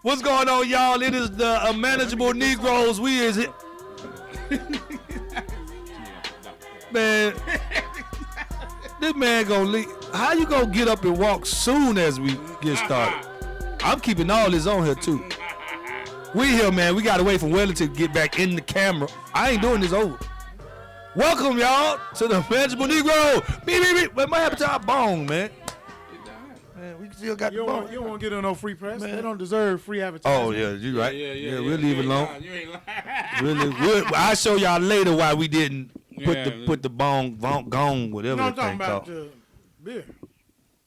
What's going on, y'all? It is the Unmanageable Negroes. We is it. Man, this man gonna leave. How you gonna get up and walk soon as we get started? I'm keeping all this on here too. We here, man. We gotta wait for Wellington to get back in the camera. I ain't doing this over. Welcome, y'all, to the Unmanageable Negro. Beep. What happened to our bone, man? Man, we still got the bone. You don't want to get on no free press. Man. They don't deserve free advertising. Oh, yeah, you right. Yeah, we'll leave it alone. You ain't lying. I'll show y'all later why we didn't put the bone gone, whatever. No, I'm the talking thing about called. beer.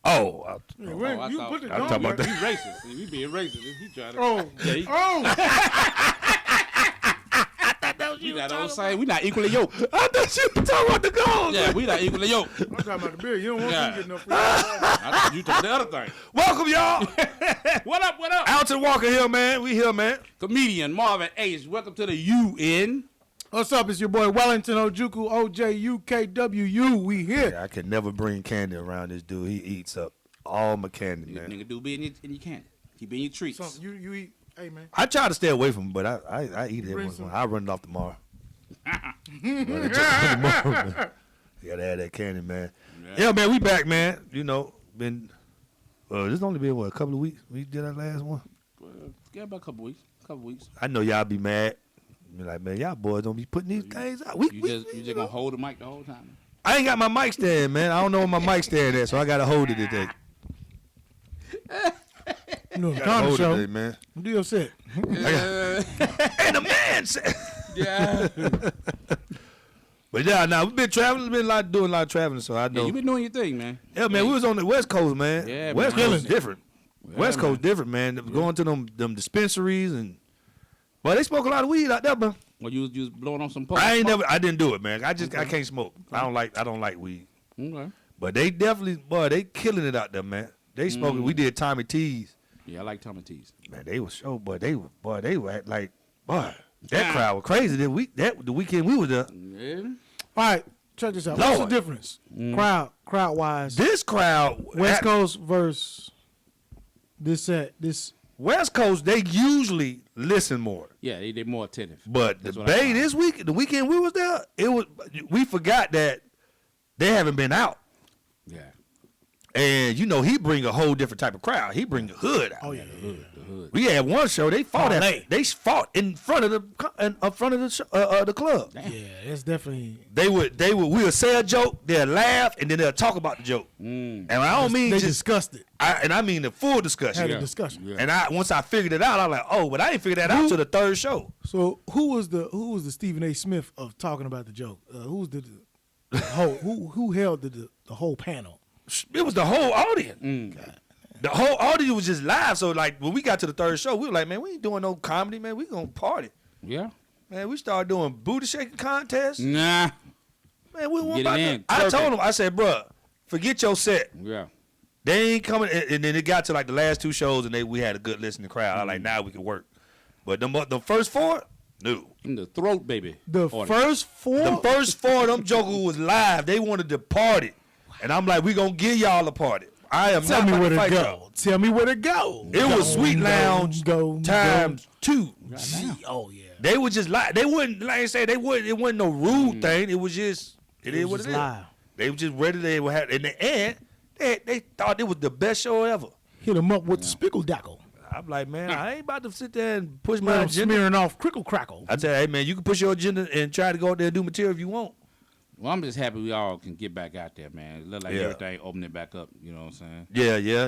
Oh, I you thought- put the I'm talking about that. He racist. He being racist. He trying to. Oh, We not on the same. We not equally yoked. I thought you were talking about the goals. Yeah, we not equally yoked. I'm talking about the beer. You don't want Yeah. to get no free advertising. I thought you took the other thing. Welcome, y'all. What up? Alton Walker here, man. We here, man. Comedian Marvin Ace. Welcome to the UN. What's up? It's your boy Wellington Ojukwu, OJUKWU. We here. Yeah, I could never bring candy around this dude. He eats up all my candy, This man. nigga do be in your candy. He be in your treats. Something you eat. Hey, man. I try to stay away from him, but I eat it once in a while. I run it off tomorrow. You gotta have that candy, man. Yeah, man, we back, man. You know, this only been, a couple of weeks? We did our last one? Yeah, about a couple weeks. I know y'all be mad. Be like, man, y'all boys don't be putting these things out. You just gonna hold the mic the whole time? I ain't got my mic stand, man. I don't know where my mic stand at, so I gotta hold it today. You know, the Gotta Conner hold show. it today, man. Do your set. And the man said. Yeah. But yeah, now we've been traveling, doing a lot of traveling, so I know. Yeah, you been doing your thing, man. Yeah, man, we was on the West Coast, man. Yeah, West man. Coast is different. Yeah, West Coast man. different, man. Going to them dispensaries and, well, they smoke a lot of weed out there, man. Well, you was blowing on some post. I didn't do it, man. I can't smoke. I don't like weed. Okay. But they definitely, they killing it out there, man. They smoking. We did Tommy T's. Yeah, I like Tommy T's. Man, they was so, they were like, that crowd was crazy. The weekend we was there. Yeah. All right, check this out. Lord. What's the difference? Crowd-wise. This crowd, West Coast versus this. West Coast, they usually listen more. Yeah, they more attentive. But That's the what I Bay found. the weekend we was there, we forgot that they haven't been out. Yeah. And you know, he bring a whole different type of crowd. He bring the hood out. Oh yeah, The hood. We had one show. They fought in front of the club. Damn. yeah. It's definitely. We'll say a joke, they'll laugh, and then they'll talk about the joke. And I don't mean They just discussed it. I mean the full discussion. Had a discussion. Yeah. And once I figured it out, I was like, but I didn't figure that out till the third show. So who was the Stephen A. Smith of talking about the joke? Who held the whole panel? It was the whole audience. The whole audience was just live. So like when we got to the third show, we were like, man, we ain't doing no comedy, man. We gonna party. Yeah. Man, we started doing booty shaking contests. Nah. Man, we weren't Get about it to. in. I Perfect. told him, I said, bruh, forget your set. Yeah. They ain't coming. And then it got to like the last two shows, and we had a good listening crowd. I was like, now we can work. But the first four, no. In the throat, baby. The first four. The first four of them jokers was live. They wanted to party. And I'm like, we gonna give y'all a party. I am Tell not me about where to to fight go. y'all. Tell me where to go. It was Sweet Lounge times two. Oh yeah. They were just like they wouldn't like I say they wouldn't. It wasn't no rude thing. It was just it is what it is. Live. They were just ready. They were in the end. They thought it was the best show ever. Hit him up with the spickle dackle. I'm like, man, I ain't about to sit there and push my Man, agenda. smearing off crickle crackle. I tell you, hey man, you can push your agenda and try to go out there and do material if you want. Well, I'm just happy we all can get back out there, man. It look like Yeah. everything opening back up. You know what I'm saying? Yeah.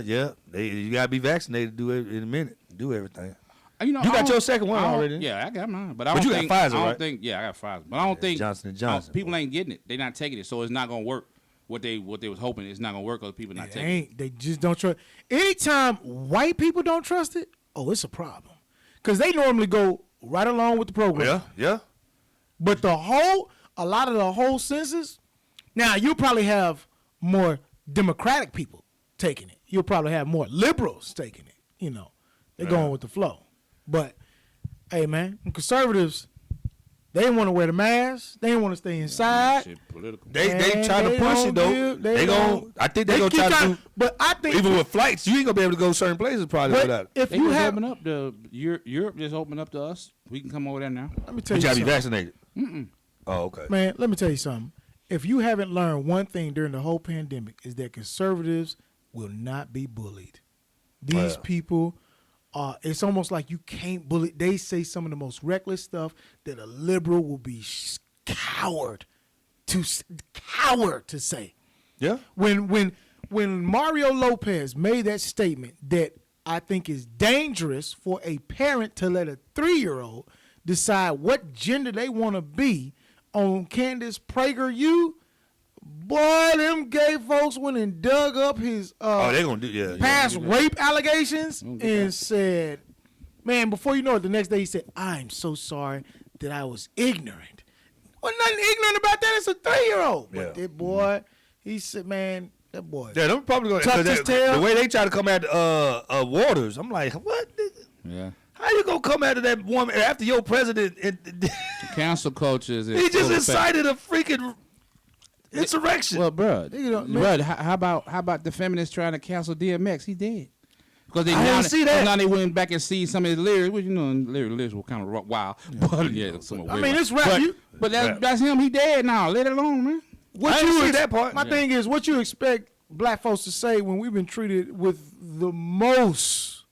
You gotta be vaccinated to do it in a minute. Do everything. You know, You I got don't- your second one I don't- already. Yeah, I got mine. But you got think, Pfizer, I don't right? think. Yeah, I got Pfizer. But I don't think Johnson & Johnson. people ain't getting it. They not taking it, so it's not gonna work. What they was hoping it's not gonna work because people not taking it. They just don't trust. Anytime white people don't trust it, it's a problem. Because they normally go right along with the program. Yeah. But a lot of the whole census, now you'll probably have more Democratic people taking it. You'll probably have more liberals taking it. You know, they're going with the flow. But, hey, man, conservatives, They didn't want to wear the mask. They didn't want to stay inside. Shit, political. They Man, try to they push it don't though. do- They gon' I think they gonna keep try to trying- do. But I think Even with flights, you ain't gonna be able to go certain places probably but without. if They you just have, open up the Europe just opened up to us. We can come over there now. let me tell You you gotta be something. vaccinated. Oh, okay. Man, let me tell you something. If you haven't learned one thing during the whole pandemic is that conservatives will not be bullied. These Well. people it's almost like you can't bully. They say some of the most reckless stuff that a liberal will be coward to say. Yeah. When Mario Lopez made that statement that I think is dangerous for a parent to let a 3-year-old decide what gender they want to be on Candace PragerU, boy, them gay folks went and dug up his They gonna do past rape allegations and said, man, before you know it, the next day he said, I'm so sorry that I was ignorant. Well, nothing ignorant about that. It's a 3-year-old. Yeah. But that boy, he said, man, that boy. Yeah, them probably gonna Tucked his tail. the way they try to come at Waters. I'm like, what? Yeah. How you gonna come after that woman after your president? Cancel culture is. He just incited a freaking insurrection. Well, bro, You know, how about the feminists trying to cancel DMX? He dead. Because they I didn't see that. Now they went back and see some of his lyrics, which lyrics were kind of wild. But yeah, some I mean, it's rap. But that's him. He dead now. Let it alone, man. What I you didn't see that part. My thing is, what you expect black folks to say when we've been treated with the most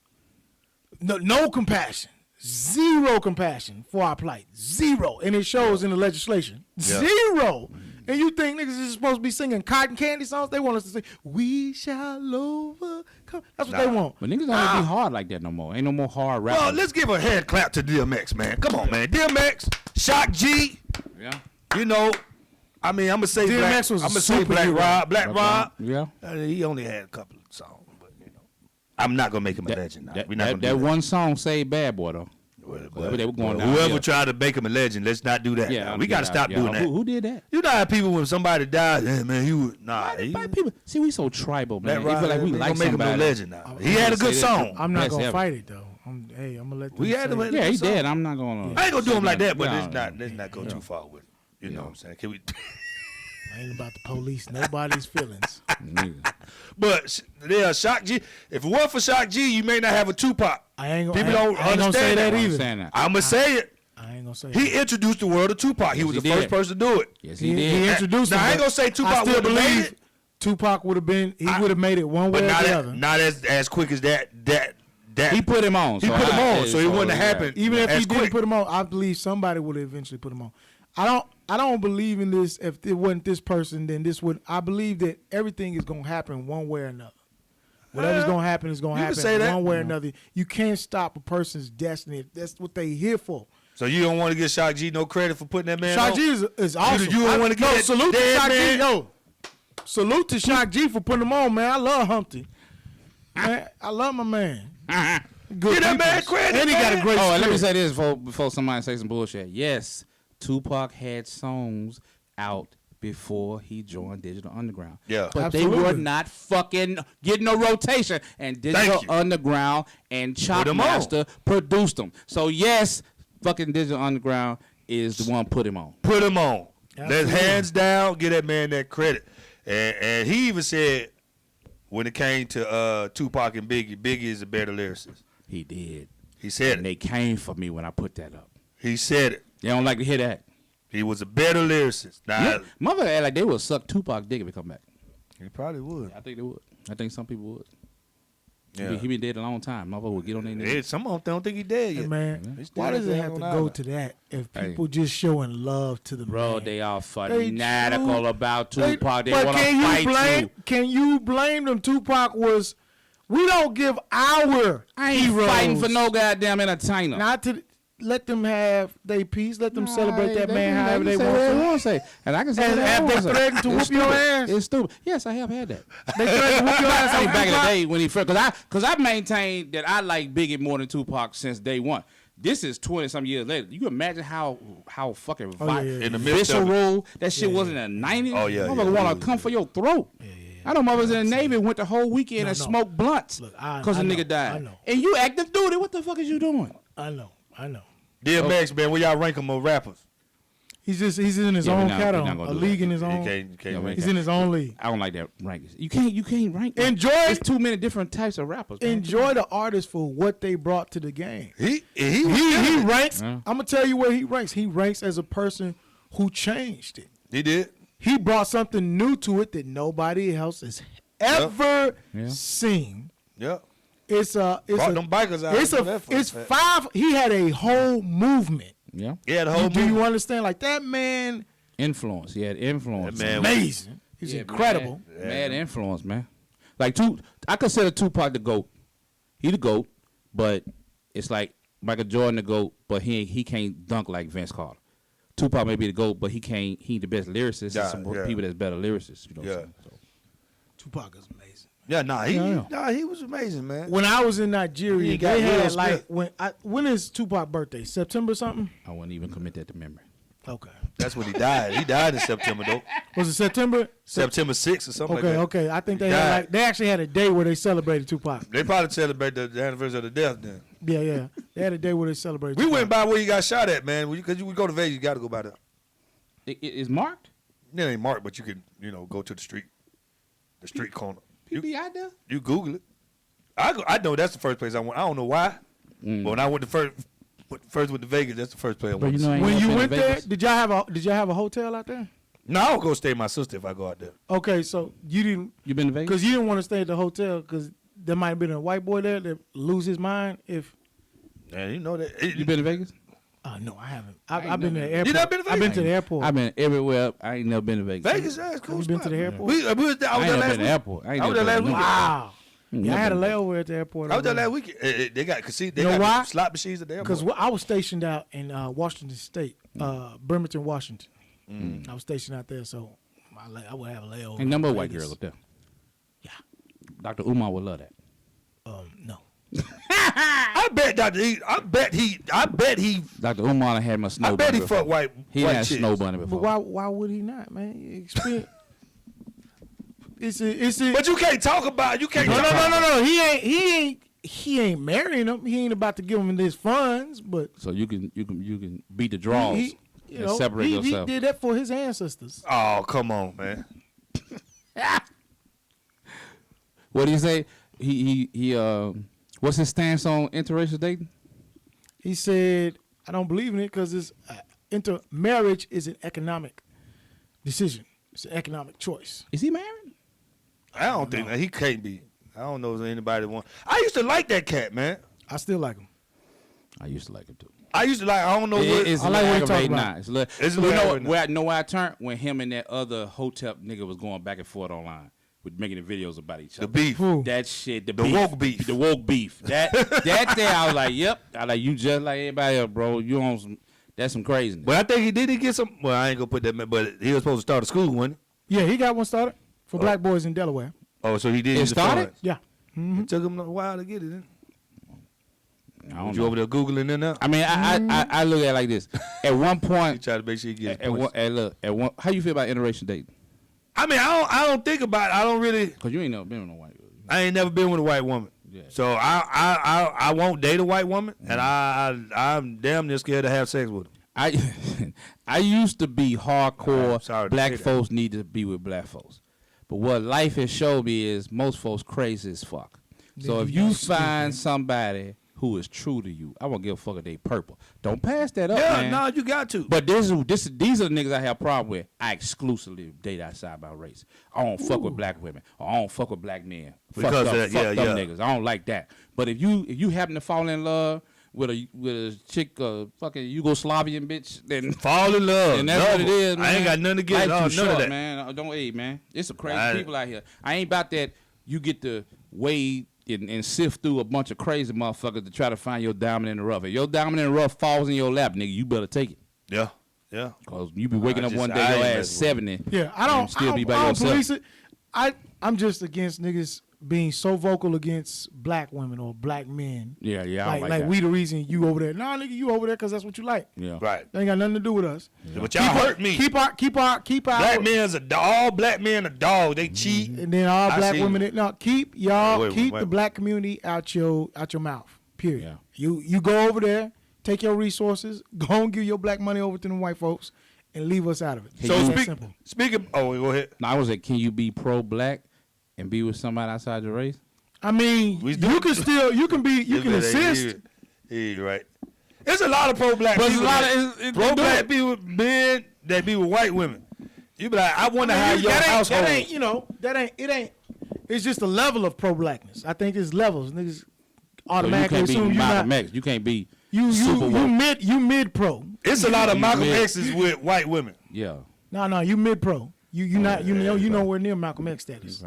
no compassion, zero compassion for our plight, zero, and it shows in the legislation, zero. And you think niggas is supposed to be singing cotton candy songs? They want us to sing, "We shall overcome." That's what they want. But niggas don't be hard like that no more. Ain't no more hard rap. Well, let's give a hand clap to DMX, man. Come on, man. DMX, Shock G. Yeah. You know, I mean, I'm gonna say DMX was a I'm gonna say Black superhero. Rob. Black Rob. Yeah. He only had a couple of songs, but I'm not gonna make him a legend. Now. We're not gonna do That one song saved Bad Boy though. Well, they were going down whoever here. tried to make him a legend, let's not do that. Yeah, we gotta stop doing that. Who did that? You know how people when somebody dies, man, he was Black people. See, we so tribal, man. Black They feel like Rob, we they like gonna make him a somebody. legend now. He had a good song. I'm not Best gonna ever. fight it though. I'm gonna let them We had say him. it. Yeah, he dead. I'm not gonna. I ain't gonna do him like that, but No, let's not go too far with it. You know what I'm saying? Can we? I ain't about to police nobody's feelings. Nigga. But yeah, Shock G. If it weren't for Shock G, you may not have a Tupac. I ain't People gonna, don't I ain't gonna say understand that that. either. Saying that. I'm gonna say it. I ain't gonna say He that. introduced the world to Tupac. He was he the first did. person to do it. Yes, He he did. introduced Now, him. I ain't but gonna say Tupac I still would've made believe it. Tupac would have been. He would have made it one way But or not the other. not as quick as that. He put him on. He put him on, so it wouldn't have happened. Even if as he didn't quick. put him on, I believe somebody would have eventually put him on. I don't believe in this. If it wasn't this person, then this would. I believe that everything is gonna happen one way or another. Whatever's gonna happen is gonna you can happen say that. one way or another. You can't stop a person's destiny. If that's what they here for. So you don't want to give Shock G no credit for putting that man Shock on? G is awesome. you don't wanna get that salute to dead Shock man? G. Yo, salute to Shock G for putting him on, man. I love Humpty. Man, I love my man. Good Get that man peoples. credit, And he got a man. great Oh, and let me spirit. say this before somebody say some bullshit. Yes, Tupac had songs out before he joined Digital Underground. Yeah. But Absolutely. they were not fucking getting no rotation. And Digital you. Underground and Put 'em on. Chopmaster produced them. So yes, fucking Digital Underground is the one put him on. Put him on. Let's Absolutely. hands down give that man that credit. And he even said when it came to Tupac and Biggie is a better lyricist. He did. He said And it. they came for me when I put that up. He said it. They don't like to hear that. He was a better lyricist. Now, Mother act like they would suck Tupac dick if he come back. he probably would. I think they would. I think some people would. Yeah. He been dead a long time. Motherfucker would get on their knees. Some of them don't think he dead Hey, yet. man, He's why still does it down have to on go island. to that if Hey. people just showing love to the Bro, man? they are fanatical do. about Tupac. They but want to can fight you blame? you. Can you blame them? Tupac was. We don't give our I ain't heroes fighting for no goddamn entertainer. Not to let them have their peace. Let them celebrate that man can- however they can say want what to. they want to say. And I can say And what have I they want to say. threatened to It's whoop your stupid. ass? It's stupid. Yes, I have had that. They threatened to whoop your ass. I on mean, back in the Tupac? day when he first, because I maintained that I like Biggie more than Tupac since day one. This is 20-some years later. You can imagine how fucking Oh, yeah. In the midst of it. visceral that shit was in the 90s. Oh, yeah, Motherfucker yeah. want to come for your throat. I know motherfuckers in the Navy went the whole weekend and no. smoked blunts Look, I because the know, nigga I died. know. And you active duty. What the fuck is you doing? I know. DMX, man, where y'all rank him on rappers? He's in his Yeah, own we're not category, gonna a do league that. in his You own. can't rank He's that. in his own league. I don't like that ranking. You can't rank. Enjoy- There's too many different types of rappers. Man. Enjoy the artist for what they brought to the game. He He ranks. Yeah. I'm gonna tell you where he ranks. He ranks as a person who changed it. He did. He brought something new to it that nobody else has ever Yeah. seen. Yeah. It's Brought them bikers out. It's five. He had a whole movement. Yeah. Yeah, the whole Do you movie. understand? Like that man, Influence. He had influence. That man amazing. He's Yeah, incredible. Mad influence, man. Like I consider Tupac the GOAT. He the GOAT, but it's like Michael Jordan the GOAT, but he can't dunk like Vince Carter. Tupac may be the GOAT, but he the best lyricist. Yeah, There's some yeah. people that's better lyricists. You know what I'm saying? So. Tupac is amazing. Yeah, he was amazing, man. When I was in Nigeria, He got they Will had Smith. like when is Tupac's birthday? September something? I wouldn't even commit that to memory. Okay. That's when he died. He died in September, though. Was it September? September 6th or something Okay, like that. okay. I think they Died. had they actually had a day where they celebrated Tupac. They probably celebrate the anniversary of the death then. Yeah. They had a day where they celebrated. We Tupac. went by where you got shot at, man. Because you go to Vegas, you got to go by there. It's marked. It ain't marked, but you can, go to the street corner. People be out there. You Google it. I know that's the first place I went. I don't know why, but when I went first with the Vegas, that's the first place I But went. you know, ain't When never you been went to there, Vegas. did y'all have a hotel out there? No, I'll go stay with my sister if I go out there. Okay, so you didn't You been to Vegas? because you didn't want to stay at the hotel because there might have been a white boy there that lose his mind if. And you know that. You been to Vegas? No, I haven't. ain't I've been to never- the airport. You never been to I've been Vegas? to the airport. I've been everywhere. I ain't never been to Vegas. Vegas, that's cool. You been to spot, the man. airport? We was there. I I was ain't there never last been to the week. airport. I ain't I was never there been last to Wow. Never Yeah, I had a been there. layover at the airport. I was there last week. They got You know why? slot machines at the airport. Because I was stationed out in Washington State, Bremerton, Washington. I was stationed out there, so I would have a layover. Ain't number in white Vegas. girls up there. Yeah. Dr. Umar would love that. No. I bet Dr. E. I bet he. Dr. Umar done had my snow I bet bunny he before. fucked white. He white had chicks. snow bunny before. But why would he not, man? Experience. it's a, But you can't talk about. You can't. no, talk no. He ain't marrying him. He ain't about to give him his funds, but So you can beat the draws and separate he yourself. did that for his ancestors. Oh, come on, man. What do you say? He what's his stance on interracial dating? He said, "I don't believe in it because it's marriage is an economic decision. It's an economic choice." Is he married? I don't think he can't be. I don't know if anybody want. I used to like that cat, man. I still like him. I used to like him too. I used to like. I don't know what. It's I like what he aggravating talking about. now. It's a little, It's a you little know aggravating where I turned when him and that other hotep nigga was going back and forth online with making the videos about each The other. beef. Who? That shit, the woke beef. the woke beef. That there, I was like, yep. I like you just like everybody else, bro. You on some? That's some craziness. But I think he did get some. Well, I ain't gonna put that. But he was supposed to start a school, wasn't Yeah, he got one started for black boys in Delaware. he? Oh, so he did. It use the started? funds. Yeah. It took him a while to get it. Didn't I it? don't Was you know. over there googling in there? I mean, I look at it like this. At one He point, tried to make sure he get his at points. one, how you feel about interracial dating? I mean, I don't think about it. I don't really. Because you ain't never been with no white girl. I ain't never been with a white woman. Yeah. So I won't date a white woman, and I'm damn near scared to have sex with them. I used to be hardcore. I'm sorry to Black say that. folks need to be with black folks, but what life has showed me is most folks crazy as fuck. So if you find somebody who is true to you, I won't give a fuck if they purple. Don't pass that up, Yeah, man. no, you got to. But these are the niggas I have a problem with. I exclusively date outside my race. I don't fuck with black women. Or I don't fuck with black men. Because of that, fuck yeah. niggas. I don't like that. But if you happen to fall in love with a chick, fucking Yugoslavian bitch, then Fall in love. and that's Love what it her. is, man. I ain't got nothing to get. Life No, too none short, of that. man. Don't aid, man. It's some crazy I- people out here. I ain't about that. You get to wade and sift through a bunch of crazy motherfuckers to try to find your diamond in the rough. If your diamond in the rough falls in your lap, nigga, you better take it. Yeah, yeah. Cause you be waking I up just- one I day, your ain't ass messing with 70. Yeah, I don't. and still I be don't, by I don't yourself. police it. I'm just against niggas being so vocal against black women or black men. Yeah, I don't like like that. we the reason you over there. Nah, nigga, you over there because that's what you like. Yeah. Right. That ain't got nothing to do with us. But y'all hurt me. Keep our Black men's a dog. All black men are dogs. They cheat. and then all I black see. women. No, keep Wait, the wait. black community out your mouth. Period. Yeah. You go over there, take your resources, go and give your black money over to them white folks, and leave us out of it. So That's simple. speaking, go ahead. No, I was like, can you be pro-black and be with somebody outside your race? I mean, you can assist. Yeah, right. There's a lot of pro-black But people. there's a lot of pro-black people, men that be with white women. You be like, I wonder how your household. It's just a level of pro-blackness. I think it's levels. Niggas So automatically you can't assume be you're Malcolm not. X. You can't be You super woke. mid pro. It's a lot of Malcolm mid. X's with white women. Yeah. No, you mid pro. You nowhere near Malcolm X status.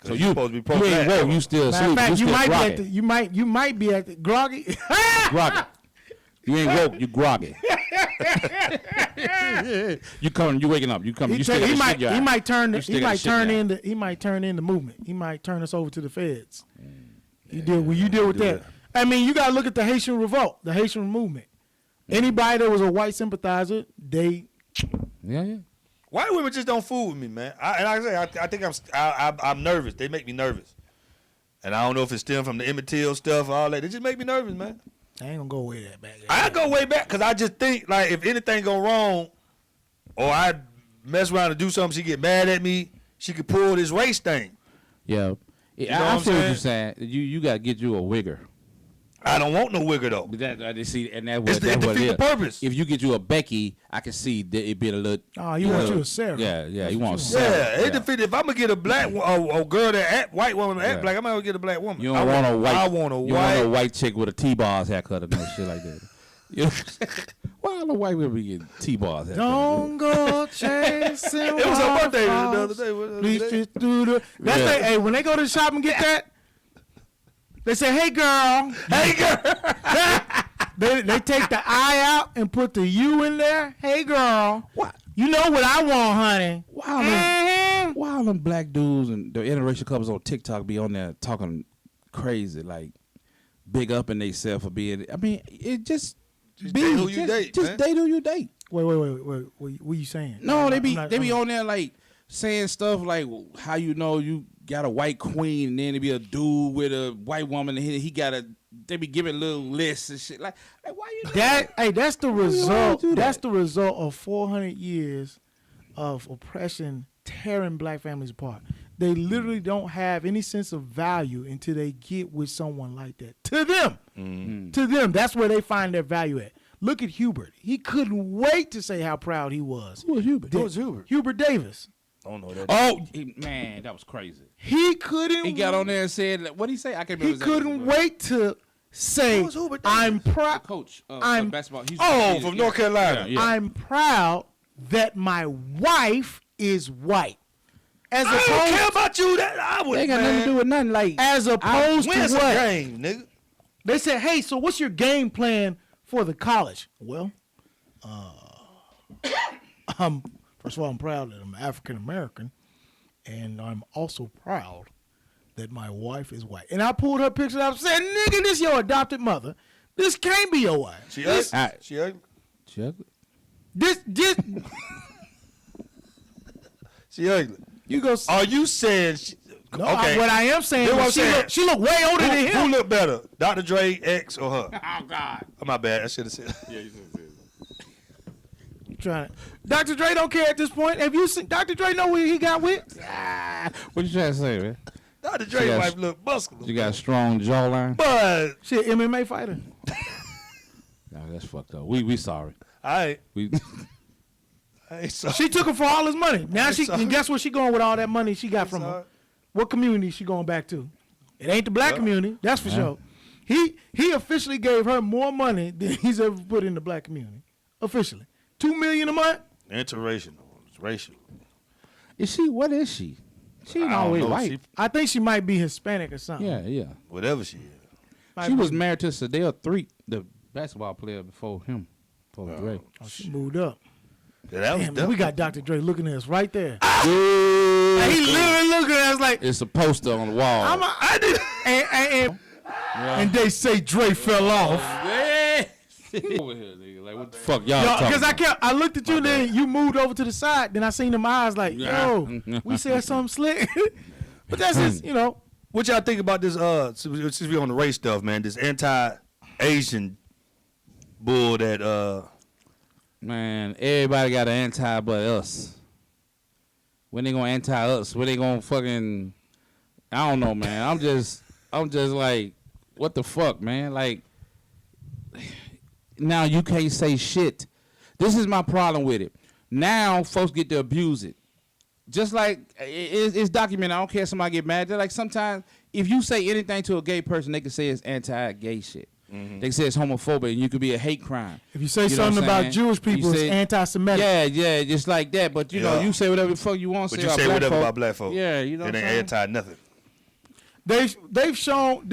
So you supposed to be you pro-black. ain't woke. You still Matter of asleep. fact, You still groggy. you might be at the groggy. Groggy. You ain't woke. You groggy. You coming? You waking up? You coming? You still got shit in your eye. He might turn You still got shit in your eye. he might turn in the movement. He might turn us over to the feds. You deal with that. I mean, you gotta look at the Haitian revolt, the Haitian movement. Anybody that was a white sympathizer, they Yeah. White women just don't fool with me, man. I think I'm nervous. They make me nervous. And I don't know if it's still from the Emmett Till stuff, all that. They just make me nervous, man. I ain't gonna go way that back. I go way back because I just think, like, if anything go wrong or I mess around and do something, she get mad at me, she could pull this race thing. Yeah. know what I I'm feel what you're saying? saying. You got to get you a wigger. I don't want no wigger, though. I just see, and that's It what it defeat is. the purpose. If you get you a Becky, I can see that it be a little. Oh, you want you a Sarah? Yeah, you want you Sarah. Yeah, it defeat. If I'm going to get a black a girl that act white woman that act Yeah. black, I'm going to get a black woman. You don't want a white. I want a you white. want a white chick with a T-bars haircut or no shit like that. You know, why all the white women be getting T-bars haircut? Don't go chasing. It was her birthday the other day. That's Yeah. hey, when they go to the shop and get that, they say, "Hey girl." Hey, girl. They take the I out and put the U in there. Hey girl. What? You know what I want, honey. Why all them black dudes and the interracial couples on TikTok be on there talking crazy, like big up in themselves for being? I mean, it just Just date who you date, Just man. date who you date. Wait. What you saying? No, they be I'm they be not- on there like saying stuff like how you know you got a white queen and then there be a dude with a white woman and he got a. They be giving little lists and shit like why you do That hey, that's the result. do that? That's the result of 400 years of oppression tearing black families apart. They literally don't have any sense of value until they get with someone like that. To them, that's where they find their value at. Look at Hubert. He couldn't wait to say how proud he was. Who was Hubert? Who was Hubert? Hubert Davis. I don't know that. Oh man, that was crazy. He couldn't. He got on there and said, "What did he say?" I can't remember. He exactly couldn't what it was. wait to say, Who was Hubert Davis? "I'm The proud." coach of I'm- basketball. Oh, from North Carolina. Yeah. I'm proud that my wife is white. As I don't care opposed, about you. That I would. They ain't got nothing to do with nothing. Like as opposed Win to some what? game, nigga. They said, "Hey, so what's your game plan for the college?" Well, first of all, I'm proud that I'm African American, and I'm also proud that my wife is white. And I pulled her picture out and said, "Nigga, this your adopted mother. This can't be your wife. She This, ugly. She ugly. Chuck. this, She ugly. you go." Are you saying? No, okay. what I am saying Here's what I'm is saying. she look way older than Who him. look better, Dr. Dre, X, or her? Oh God. Oh, my bad. I should have said. Yeah, you said Trying to, Dr. Dre don't care at this point. Have you seen Dr. Dre know where he got with? What you trying to say, man? Dr. She Dre got- wife look muscular. You got a strong jawline. But She an MMA fighter. No, that's fucked up. We sorry. I We ain't sorry. She took him for all his money. Now she sorry. and guess where she going with all that money she got from sorry. him? What community she going back to? It ain't the black Yeah. community, that's for sure. He officially gave her more money than he's ever put in the black community. Officially. $2 million a month? Interracial. It's racial. is she? What is she? She ain't I don't always know. white. She- I think she might be Hispanic or something. Yeah. Whatever she is. Might She be- was married to Sadell Threet, the basketball player before him, before Dre. Oh, she moved up. Yeah, that was Damn, dumb. we got Dr. Dre looking at us right there. Ooh. He literally looking at us like, It's a poster on the wall. I did. And they say Dre fell off. Over here, nigga. Like, what the fuck y'all talking Because about? I looked at you, then you moved over to the side. Then I seen them eyes like, yo, we said something slick. But that's just, What y'all think about this? Since we on the race stuff, man, this anti-Asian bull that Man, everybody got an anti but us. When they gonna anti us? When they gonna fucking? I don't know, man. I'm just like, what the fuck, man? Like, now you can't say shit. This is my problem with it. Now folks get to abuse it. Just like it's documented. I don't care if somebody get mad. They're like, sometimes if you say anything to a gay person, they can say it's anti-gay shit. Mm-hmm. They can say it's homophobic, and you could be a hate crime. If you say something about Jewish people, it's anti-Semitic. Yeah, just like that. But you know, you say whatever the fuck you want to say. But you say whatever about black folk. Yeah, you know, it ain't anti nothing. They've shown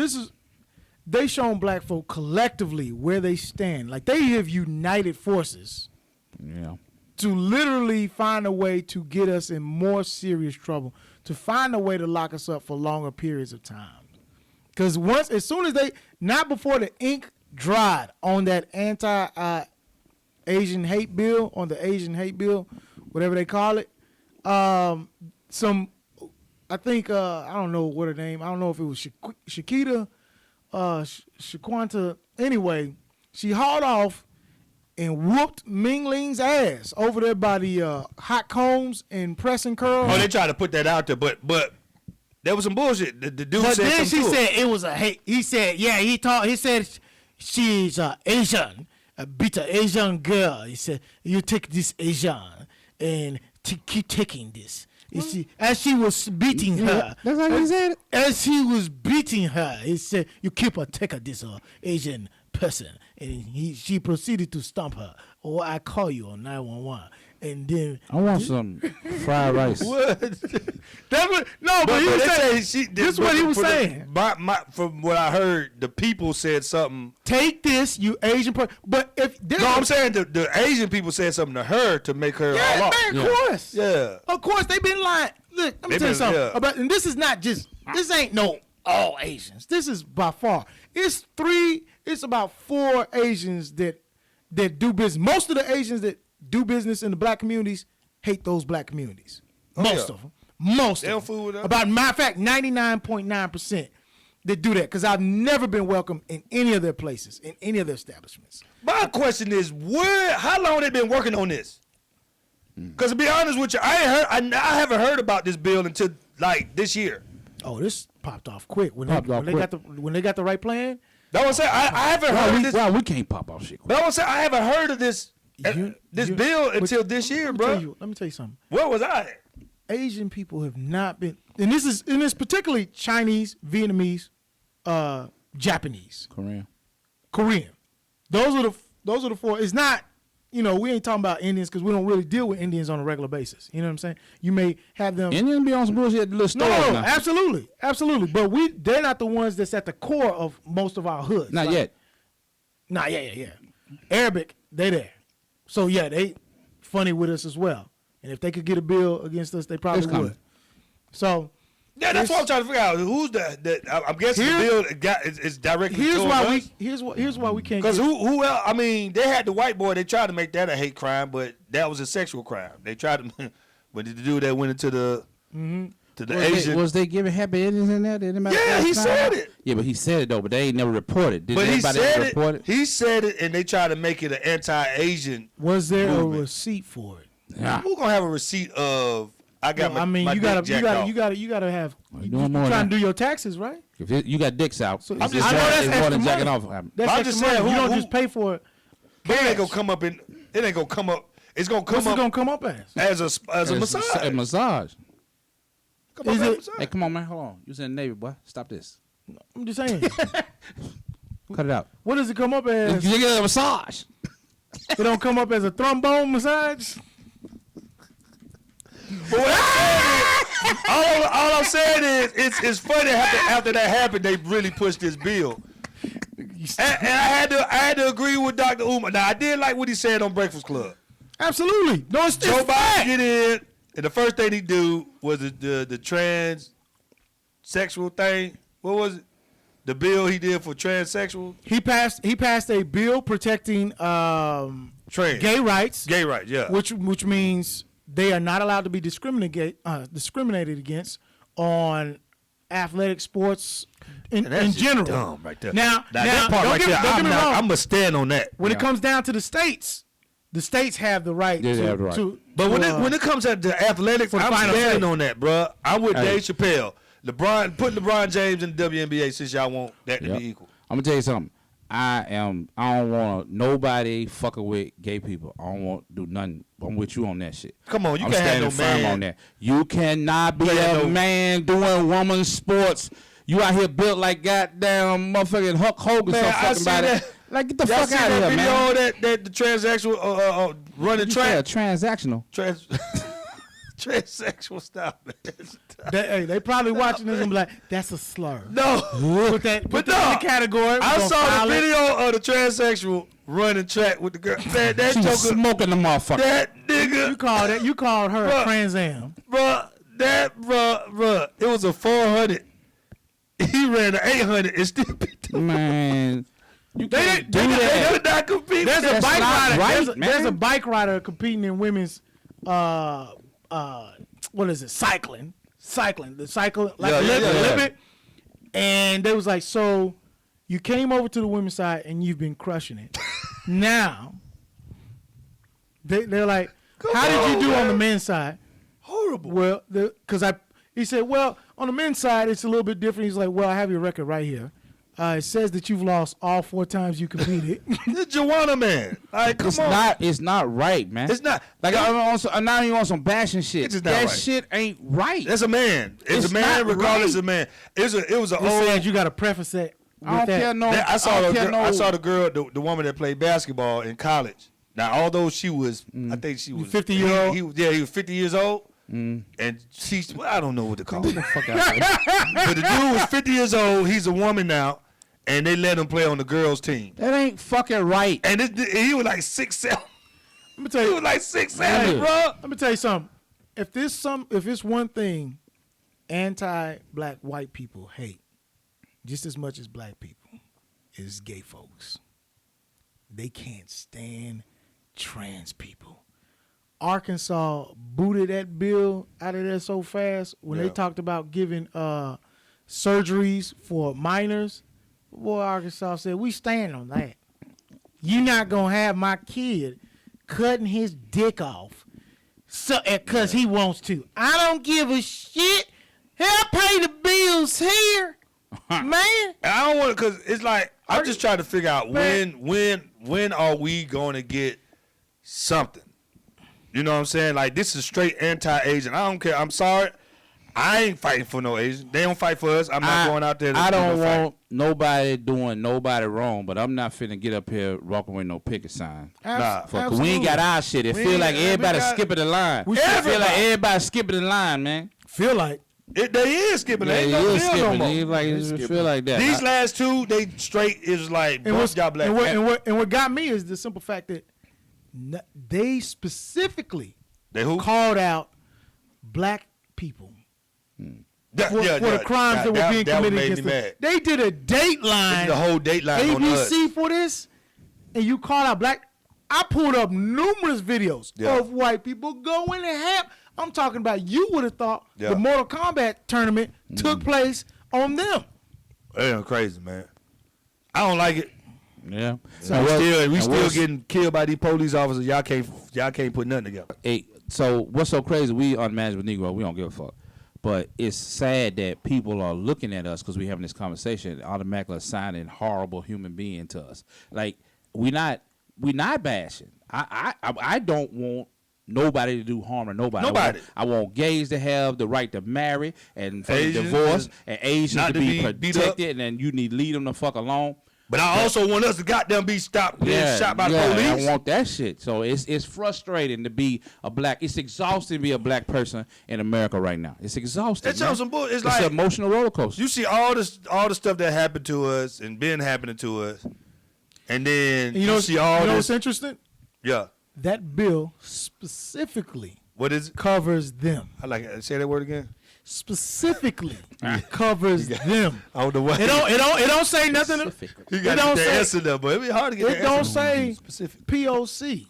they shown black folk collectively where they stand. Like, they have united forces. Yeah. To literally find a way to get us in more serious trouble, to find a way to lock us up for longer periods of time. Because as soon as not before the ink dried on that anti-Asian hate bill, whatever they call it, I don't know what her name, I don't know if it was Shakita, Shaquanta, anyway, she hauled off and whooped Ming Ling's ass over there by the hot combs and pressing curls. Oh, they tried to put that out there, but there was some bullshit. The dude but said then something she to said it was a hate. He said, he said she's Asian, a bitter Asian girl. He said, you take this Asian and keep taking this. As she was beating her. That's how he said it? As he was beating her, he said, you keep a take of this Asian person. And she proceeded to stomp her. Or I call you on 911. And then I want some fried rice. What? That's what. No, but he was saying. This is what he was saying. From what I heard, the people said something. Take this, you Asian person. But if I'm saying the Asian people said something to her to make her. Yeah, man, of course. Yeah. Of course, they've been lying. Look, let me tell you something. Yeah. And this is not just. This ain't no all Asians. This is by far. It's about 4 Asians that do business. Most of the Asians that do business in the black communities hate those black communities. Most of them. Most of them. With about, matter of fact, 99.9% that do that, because I've never been welcome in any of their places, in any of their establishments. My question is, how long they been working on this? Because to be honest with you, I haven't heard about this bill until like this year. Oh, this popped off quick when they got the right plan. That was saying I haven't heard of this. Well, we can't pop off shit. But I was saying I haven't heard of this bill until this year, bro. Let me tell you something. Where was I? Asian people have not been, and this is particularly Chinese, Vietnamese, Japanese, Korean. Those are the 4. It's not, we ain't talking about Indians because we don't really deal with Indians on a regular basis. You know what I'm saying? You may have them. Indians be on some bullshit at the little stores now. Absolutely. But they're not the ones that's at the core of most of our hoods. Not yet. Nah, yeah. Arabic, they there. So yeah, they funny with us as well. And if they could get a bill against us, they probably would. So yeah, that's what I'm trying to figure out. Who's I'm guessing the bill is directly. Here's why we can't. Because who else? I mean, they had the white boy. They tried to make that a hate crime, but that was a sexual crime. They tried to, but the dude that went into the to the Asian. Was they giving happy endings in there? Yeah, he said it. Yeah, but he said it though. But they ain't never reported. Did anybody report it? He said it, and they tried to make it an anti-Asian. Was there a receipt for it? Yeah. Who's gonna have a receipt of? I got my you gotta have. You trying to do your taxes, right? If you got dicks out, so I'm just saying that's extra money. off. I'm just saying you don't just pay for it. But it ain't gonna come up. It's gonna come up. What's it gonna come up as a massage? A massage. Massage. Hey, come on, man. Hold on. You was in the Navy, boy. Stop this. I'm just saying. Cut it out. What does it come up as? You get a massage. It don't come up as a trombone massage. But what all I'm saying is, it's funny after that happened, they really pushed this bill. And I had to agree with Dr. Umar. Now, I did like what he said on Breakfast Club. Absolutely. No, it's Joe Biden get in, and the first thing he do was the transsexual thing. What was it? The bill he did for transsexual. He passed a bill protecting gay rights. Gay rights, yeah. Which means they are not allowed to be discriminated against on athletic sports in general. Dumb right there. Now that part right there, I'm gonna stand on that. When it comes down to the states, the states have the right Yeah, they have the right. But when it comes to the athletics, for the I'm final standing say. on that, bro. I'm with Hey. Dave Chappelle. Put LeBron James in the WNBA since y'all want that to Yep. be equal. I'm gonna tell you something. I don't want nobody fucking with gay people. I don't want to do nothing. I'm with you on that shit. Come on, you I'm can't have no standing firm man. on that. You cannot be You can't have a no- man doing woman sports. You out here built like goddamn motherfucking Hulk Hogan. Man, some I fucking see body. that. Like get the Y'all fuck see out of that here, video man. that the transsexual running Yeah, track? transactional. Transsexual stuff, man. They probably watching this and be like, that's a slur. No. Put that But in no. the category. I We're gonna saw file the it. video of the transsexual running track with the girl. Man, that She was joker, smoking the motherfucker. that You nigga, called her Bruh. a Trans Am. bruh, it was a 400. He ran an 800 and still beat them. Man, you They can't didn't- do they- that. They could not compete. There's a That's bike not rider. right, There's a man. bike rider competing in women's what is it? Cycling. The cycle like Yeah, yeah, yeah. Olympic. And they was like, so you came over to the women's side and you've been crushing it. Now they're like, how did you do on the men's side? Horrible. Well, he said, well, on the men's side, it's a little bit different. He's like, well, I have your record right here. It says that you've lost all 4 times you competed. The Joanna man. Like, come on. It's not right, man. It's not. Like I'm not even on some bashing shit. It's just not That right. shit ain't right. That's a man. It's a man, not regardless right. of man. It was an It old. says you got to preface it with I don't that. care no. I saw don't the care girl, no. I saw the girl, the woman that played basketball in college. Now, although she was, I think she was 50-year-old? He was 50 years old, and she's. Well, I don't know what to call it. Fuck out there. But the dude was 50 years old. He's a woman now, and they let him play on the girls' team. That ain't fucking right. And he was like 6'7". Let me tell He you. was like 6'7", Yeah. bro. Let me tell you something. If it's one thing anti-black white people hate just as much as black people, is gay folks. They can't stand trans people. Arkansas booted that bill out of there so fast when they Yeah. talked about giving surgeries for minors. Boy, Arkansas said, we stand on that. You're not going to have my kid cutting his dick off because he wants to. I don't give a shit. He'll pay the bills here, man. I don't want to, because it's like, I'm just trying to figure out when are we going to get something? You know what I'm saying? Like, this is straight anti-Asian. I don't care. I'm sorry. I ain't fighting for no Asian. They don't fight for us. I'm not going out there to I don't fight. want nobody doing nobody wrong, but I'm not finna get up here walking with no picket sign. Nah. Cause we ain't got our shit. It We feel ain't- like we everybody got- skipping the line. We It feel everybody. like everybody skipping the line, man. Feel like. They is skipping. Yeah, They ain't it no is deal no skipping. more. It like it feel like that. These last two, they straight is like, And bump y'all black. what got me is the simple fact that they specifically They who? called out black people Yeah, for the crimes that were being committed made against me them. mad. They did a They dateline, did the whole dateline on us. ABC for this, and you called out black. I pulled up numerous videos Yeah. of white people going to ham. I'm talking about, you would have thought Yeah. the Mortal Kombat tournament took place on them. They crazy, man. I don't like it. Yeah. So we still getting killed by these police officers. Y'all can't put nothing together. Hey, so what's so crazy? We Unmanageable Negro. We don't give a fuck. But it's sad that people are looking at us because we having this conversation and automatically assigning horrible human being to us. Like we not bashing. I don't want nobody to do harm to nobody. Nobody. I want gays to have the right to marry and for Asians divorce, is and Asians not to to be be beat up. protected, and then you need to leave them the fuck alone. But I also want us to goddamn be stopped being shot by the police. I want that shit. So it's frustrating to be a black. It's exhausting to be a black person in America right now. It's exhausting. That's man. some bull. It's It's like an emotional roller coaster. you see all the stuff that happened to us and been happening to us, and then And you know see all what's this. interesting? Yeah. That bill specifically What is it? covers them. I like it. Say that word again. Specifically covers them. I don't know what. It don't say nothing. You It got don't the say- answer there, but it'd be hard to get. It the don't answer. say specific. POC.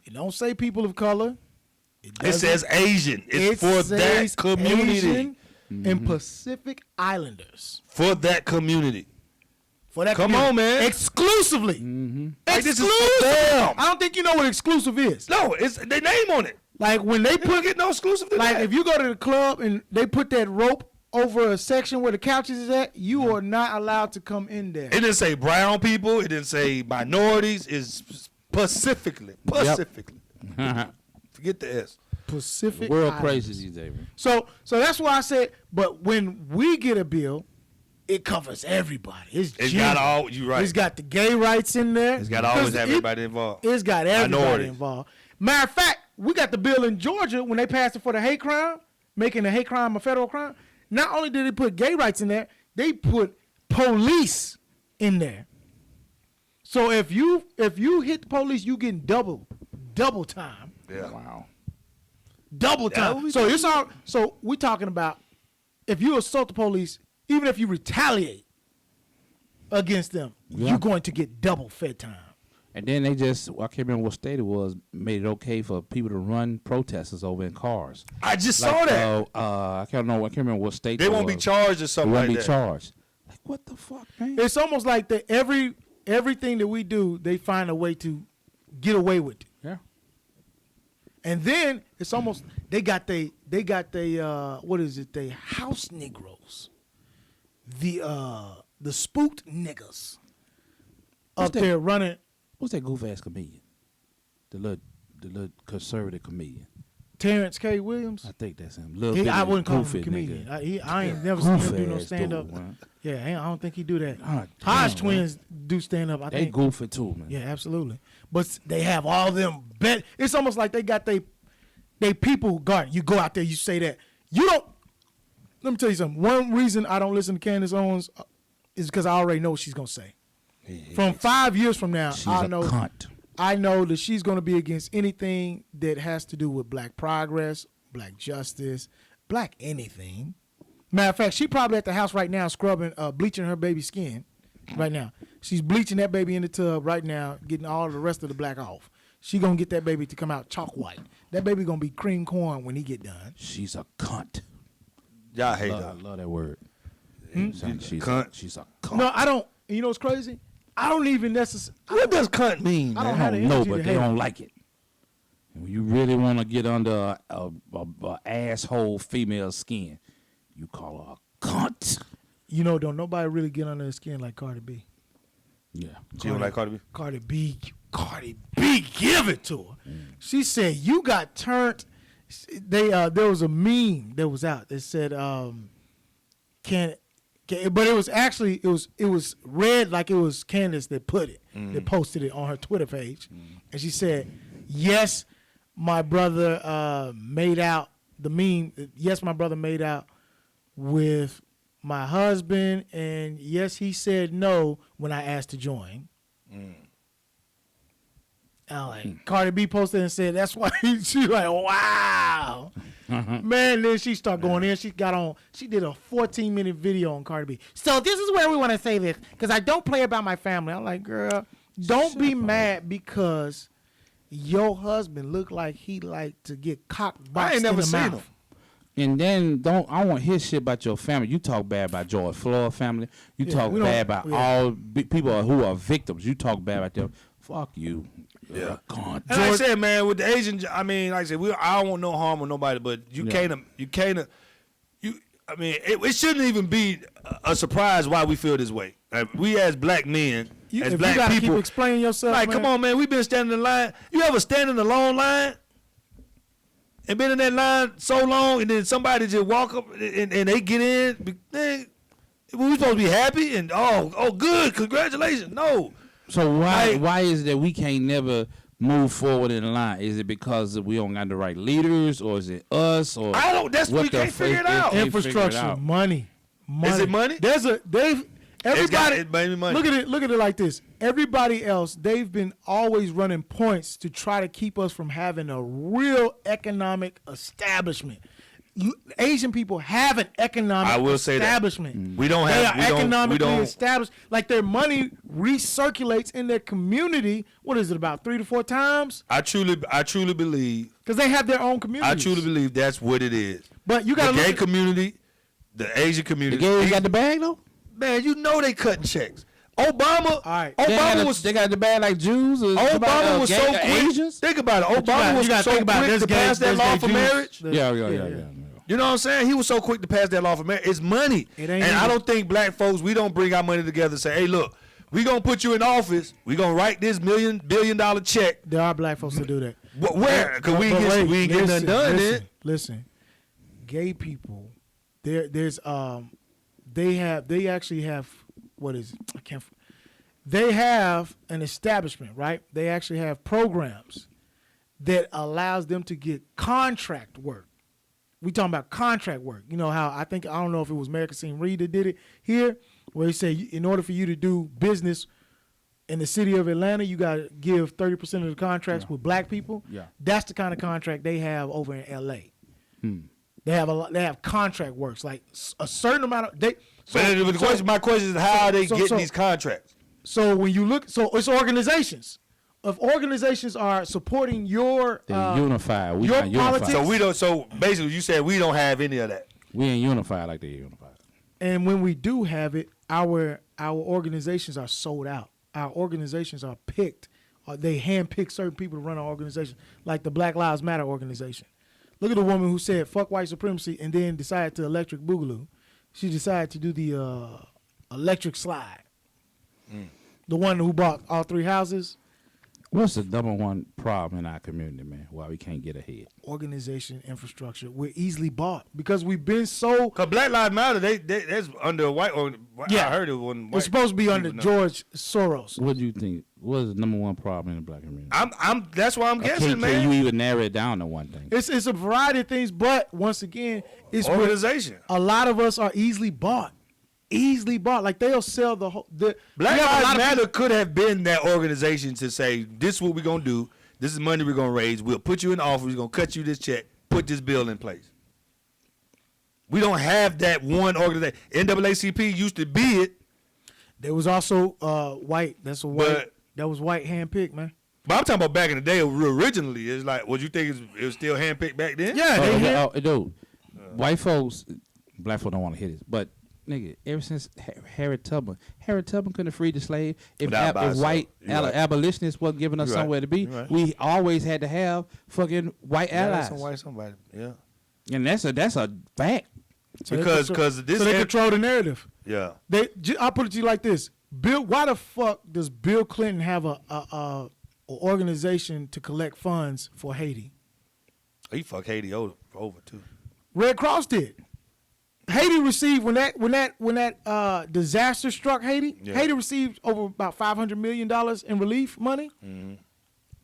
It don't say people of color. It doesn't- says Asian. It's for that says community. Asian and Pacific Islanders. For that community. for that. Come community. on, man. Exclusively. Like, this is Exclusive. damn. I don't think you know what exclusive is. No, it's their name on it. Like when they You don't put get no exclusive to like that. if you go to the club and they put that rope over a section where the couches is at, you are not allowed to come in there. It didn't say brown people. It didn't say minorities. It's specifically. Forget the S. Pacific World Islands. crazy these days, man. So that's why I said. But when we get a bill, it covers everybody. It's It's general. got all. You right. It's got the gay rights in there. It's got always 'Cause everybody involved. It's got everybody Minorities. involved. Matter of fact, we got the bill in Georgia when they passed it for the hate crime, making a hate crime a federal crime. Not only did they put gay rights in there, they put police in there. So if you hit the police, you getting double time. Yeah. Wow. Double time. So it's all. So we're talking about if you assault the police, even if you retaliate against them, you're going to get double fed time. And then they just, I can't remember what state it was, made it okay for people to run protesters over in cars. I just saw that. I can't remember what state They won't be charged or They something won't like be that. charged. Like, what the fuck, man? It's almost like everything that we do, they find a way to get away with it. Yeah. And then it's almost they got they what is it? They house Negroes, the spooked niggas up that? there running. What's that goof ass comedian? The little conservative comedian. Terrence K. Williams. I think that's him. Little I bitty wouldn't call him a goofy comedian. nigga. I ain't never seen him do no Goof-ass stand up. dude, man. Yeah, I don't think he do that. Ah, Hodge damn, twins do stand up. I They think. goofy too, man. Yeah, absolutely. But they have all them bet. It's almost like they got they people guard. You go out there, you say that. You don't. Let me tell you something. One reason I don't listen to Candace Owens is because I already know what she's gonna say. From 5 years from now, She's I a know. cunt. I know that she's going to be against anything that has to do with black progress, black justice, black anything. Matter of fact, she probably at the house right now scrubbing, bleaching her baby's skin right now. She's bleaching that baby in the tub right now, getting all the rest of the black off. She going to get that baby to come out chalk white. That baby going to be cream corn when he get done. She's a cunt. Y'all hate I her. love that word. She's Cunt. She's a cunt. No, I don't. You know what's crazy? I don't even necessarily. What does cunt mean, I man? don't have I the don't know, energy but to they hate don't her. like it. When you really want to get under a asshole female skin, you call her a cunt. You know, don't nobody really get under the skin like Cardi B. Yeah. You don't like Cardi B? Cardi B, give it to her. She said, "You got turned." There was a meme that was out that said, but it was actually it was read like it was Candace that put it, that posted it on her Twitter page, and she said, "Yes, my brother made out the meme. Yes, my brother made out with my husband, and yes, he said no when I asked to join." Cardi B posted and said, "That's why." She like, "Wow, man." Then she started going in. She did a 14-minute video on Cardi B. So this is where we want to say this because I don't play about my family. I'm like, girl, don't be mad because your husband looked like he liked to get cocked boxed I ain't never in the seen mouth. him. And then I want to hear shit about your family. You talk bad about George Floyd family. You talk we don't- bad about yeah. all people who are victims. You talk bad about them. Fuck you. Yeah. Cunt. And like I said, man, with the Asian, I mean, like I said, I don't want no harm with nobody, but you can't. I mean, it shouldn't even be a surprise why we feel this way. Like, we as black men, as If black you gotta people, keep explaining yourself, like, man. come on, man, we've been standing in line. You ever stand in a long line and been in that line so long, and then somebody just walk up and they get in? Man, we supposed to be happy and oh, good, congratulations. No. So why is it that we can't never move forward in the line? Is it because we don't got the right leaders, or is it us, or I don't. That's we can't figure it out. Infrastructure, money. Is it money? Everybody. It's maybe money. Look at it like this. Everybody else, they've been always running points to try to keep us from having a real economic establishment. Asian people have an economic I will say that. establishment. We don't They have. are economically we don't. established. Like their money recirculates in their community. What is it, about 3 to 4 times? I truly believe. Because they have their own community. I truly believe that's what it is. But you The got to gay look. community, the Asian the community. gays got the bag though? Man, you know they cutting checks. Obama. right. Obama was. They got the bad like Jews. Or Obama was so quick. Asians. Think about it. you Obama was gotta so think about quick this to pass that law for marriage. Yeah. You know what I'm saying? He was so quick to pass that law for marriage. It's money. It ain't And even- I don't think black folks, we don't bring our money together and say, hey, look, we going to put you in office. We going to write this billion-dollar check. There are black folks that do that. Where? Because we ain't getting nothing done then. Listen, gay people, they actually have, what is it? They have an establishment, right? They actually have programs that allows them to get contract work. We talking about contract work. You know how I don't know if it was American Reed that did it here, where he said in order for you to do business in the city of Atlanta, you got to give 30% of the contracts with black people. Yeah. That's the kind of contract they have over in L.A. They have contract works, like a certain amount of My question is, how are they getting these contracts? So when you look, so it's organizations. If organizations are supporting your They're unified. We your not unified. politics. So we don't. So basically, you said we don't have any of that. We ain't unified like they unified. And when we do have it, our organizations are sold out. Our organizations are picked. They handpick certain people to run our organization, like the Black Lives Matter organization. Look at the woman who said "fuck white supremacy" and then decided to electric boogaloo. She decided to do the electric slide. The one who bought all 3 houses. What's the number one problem in our community, man? Why we can't get ahead? Organization, infrastructure. We're easily bought because we've been so. Cause Black Lives Matter, that's under a white. Yeah. I heard it was. It's supposed to be under George Soros. What do you think? What is the number one problem in the black community? That's why I'm guessing, man. Can you even narrow it down to one thing? It's a variety of things, but once again, it's Organization. A lot of us are easily bought. Easily bought. Like they'll sell the whole. Black Lives Matter could have been that organization to say, this is what we're going to do. This is money we're going to raise. We'll put you in office. We're going to cut you this check. Put this bill in place. We don't have that one organization. NAACP used to be it. There was also white. That's a white. That was white handpicked, man. But I'm talking about back in the day originally. It's like, what you think it was still handpicked back then? Yeah, dude. White folks, black folks don't want to hear this, but nigga, ever since Harriet Tubman couldn't have freed the slave. If white abolitionists wasn't giving us somewhere to be, we always had to have fucking white allies. Somebody, yeah. And that's a fact. Because this they control the narrative. Yeah. I'll put it to you like this: why the fuck does Bill Clinton have a organization to collect funds for Haiti? He fucked Haiti over too. Red Cross did. Haiti received when that disaster struck Haiti. Yeah. Haiti received over about $500 million in relief money. Mm-hmm.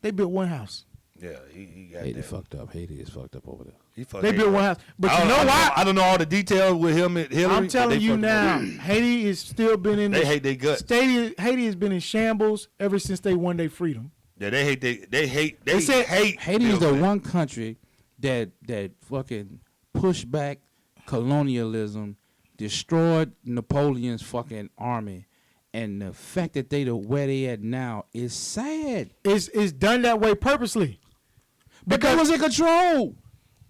They built one house. Yeah, he got Haiti that. fucked up. Haiti is fucked up over there. They built one house, but you know why? I don't know all the details with him and Hillary. I'm telling you now, Haiti has still been in. They hate their guts. Haiti has been in shambles ever since they won their freedom. Yeah, they hate. They hate. Haiti is the one country that fucking pushed back colonialism, destroyed Napoleon's fucking army, and the fact that where they at now is sad. It's done that way purposely. But they was in control.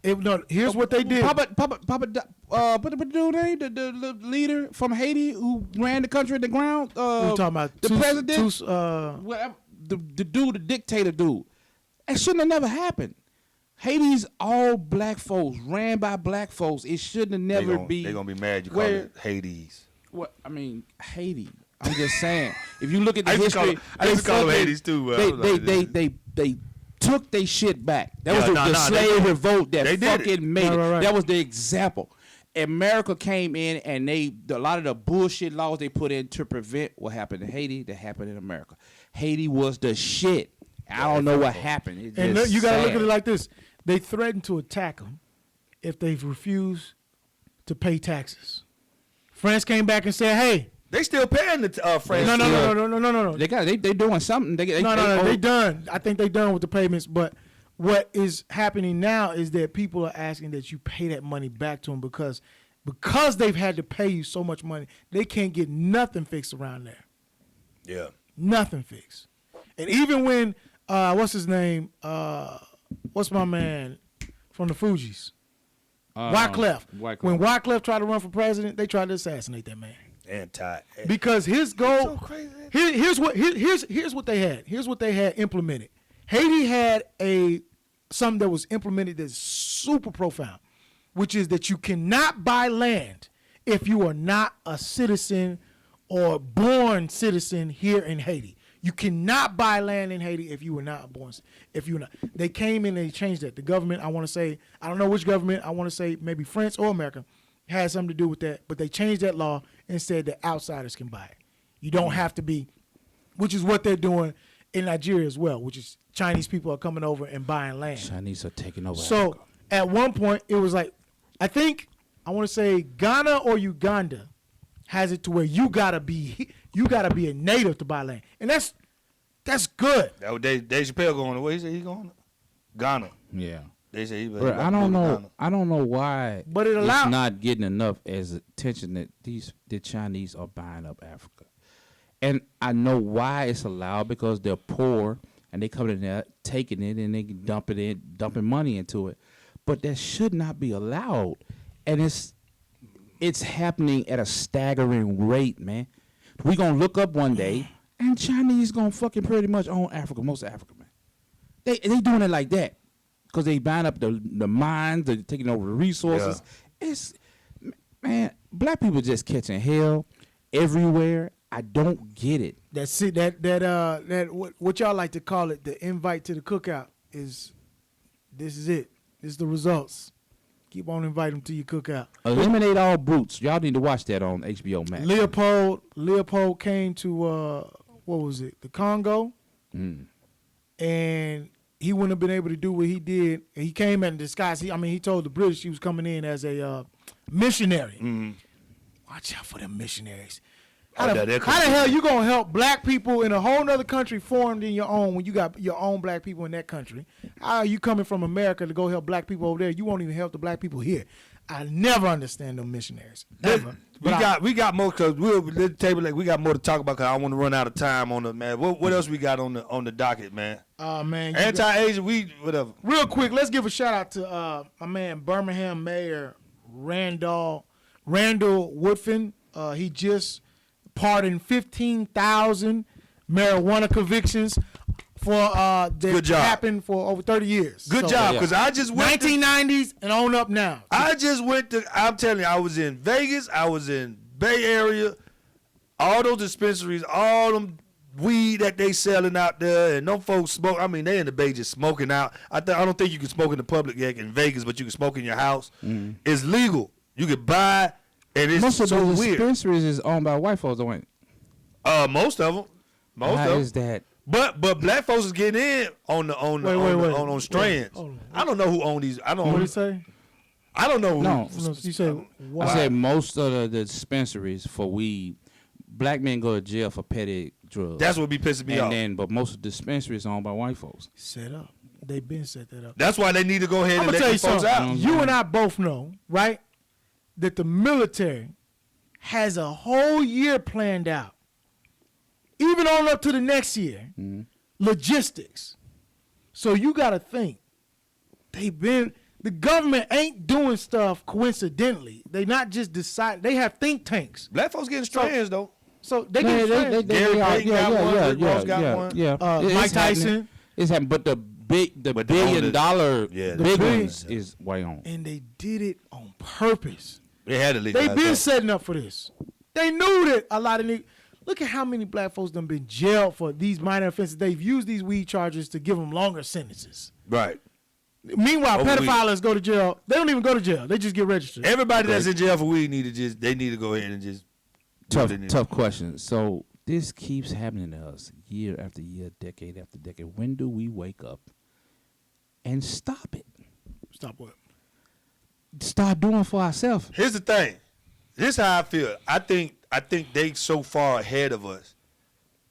Here's what they did. Papa, the dude name, the leader from Haiti who ran the country to the ground. We're talking about the president, the dude, the dictator dude. That shouldn't have never happened. Haiti's all black folks, ran by black folks. It shouldn't have never be. They're gonna be mad you call it Hades. What I mean, Haiti. I'm just saying. If you look at the history, I used to call them Hades too. They took their shit back. That was the slave revolt that fucking made it. Right. That was the example. America came in and a lot of the bullshit laws they put in to prevent what happened in Haiti that happened in America. Haiti was the shit. I don't know what happened. And you got to look at it like this. They threatened to attack them if they refused to pay taxes. France came back and said, hey. They still paying the France. No. They doing something. They done. I think they done with the payments. But what is happening now is that people are asking that you pay that money back to them because they've had to pay you so much money. They can't get nothing fixed around there. Yeah. Nothing fixed. And even when, what's his name? What's my man from the Fugees? Wyclef. When Wyclef tried to run for president, they tried to assassinate that man. anti. Because his goal. So crazy. Here's what they had. Here's what they had implemented. Haiti had something that was implemented that's super profound, which is that you cannot buy land if you are not a citizen or born citizen here in Haiti. You cannot buy land in Haiti if you were not born. If you're not, they came in and they changed that. The government, I want to say, I don't know which government. I want to say maybe France or America had something to do with that. But they changed that law and said that outsiders can buy it. You don't have to be, which is what they're doing in Nigeria as well. Which is Chinese people are coming over and buying land. Chinese are taking over. So Africa. at one point it was like, I want to say Ghana or Uganda has it to where you gotta be a native to buy land, and that's good. That was Dave Chappelle going. Where he said he going? Ghana. Yeah. They say he. Bro, I don't know why. But it's not getting enough as attention that the Chinese are buying up Africa, and I know why it's allowed because they're poor and they come in there taking it and they dumping money into it, but that should not be allowed, and it's happening at a staggering rate, man. We gonna look up one day and Chinese gonna fucking pretty much own Africa, most of Africa, man. They doing it like that because they buying up the mines, they're taking over the resources. Yeah. It's, man, black people just catching hell everywhere. I don't get it. That's it. That what y'all like to call it, the invite to the cookout is. This is it. This is the results. Keep on inviting them to your cookout. Eliminate all brutes. Y'all need to watch that on HBO Max. Leopold came to what was it? The Congo, and he wouldn't have been able to do what he did. He came in disguise. He told the British he was coming in as a missionary. Mm-hmm. Watch out for them missionaries. How the hell you gonna help black people in a whole other country formed in your own when you got your own black people in that country? How are you coming from America to go help black people over there? You won't even help the black people here. I never understand them missionaries. Never. We got more because we got more to talk about because I want to run out of time on the man. What else we got on the docket, man? Man, anti-Asian, whatever. Real quick, let's give a shout out to my man Birmingham Mayor Randall Woodfin. He just pardoned 15,000 marijuana convictions for that happened for over 30 years. Good job, because I just went 1990s and on up now. I'm telling you, I was in Vegas, I was in Bay Area, all those dispensaries, all them weed that they selling out there, and them folks smoke. I mean, they in the Bay just smoking out. I don't think you can smoke in the public in Vegas, but you can smoke in your house. Mm-hmm. It's legal. You can buy. And it's most of so those weird. dispensaries is owned by white folks, don't it? Most of them. How is that? But black folks is getting in on strands. I don't know who own these. I don't. What did he say? I don't know. No, you said why? I said most of the dispensaries for weed, black men go to jail for petty drugs. That's what be pissing me off. But most of the dispensaries are owned by white folks. Set up. They've been set that up. That's why they need to go ahead and let these folks out. You and I both know, right, that the military has a whole year planned out, even on up to the next year, logistics. So you got to think, the government ain't doing stuff coincidentally. They not just decide. They have think tanks. Black folks getting strands though. So they get strands. Gary Payton got one. Rick Ross got one. Yeah. Mike Tyson. It's happening, but the $1 billion big ones is way on. And they did it on purpose. They had to legalize. They've been setting up for this. They knew that a lot of niggas. Look at how many black folks done been jailed for these minor offenses. They've used these weed charges to give them longer sentences. Right. Meanwhile, pedophiles go to jail. They don't even go to jail. They just get registered. Everybody that's in jail for weed need to go ahead and just tough question. So this keeps happening to us year after year, decade after decade. When do we wake up and stop it? Stop what? Start doing for ourselves. Here's the thing. This is how I feel. I think they so far ahead of us.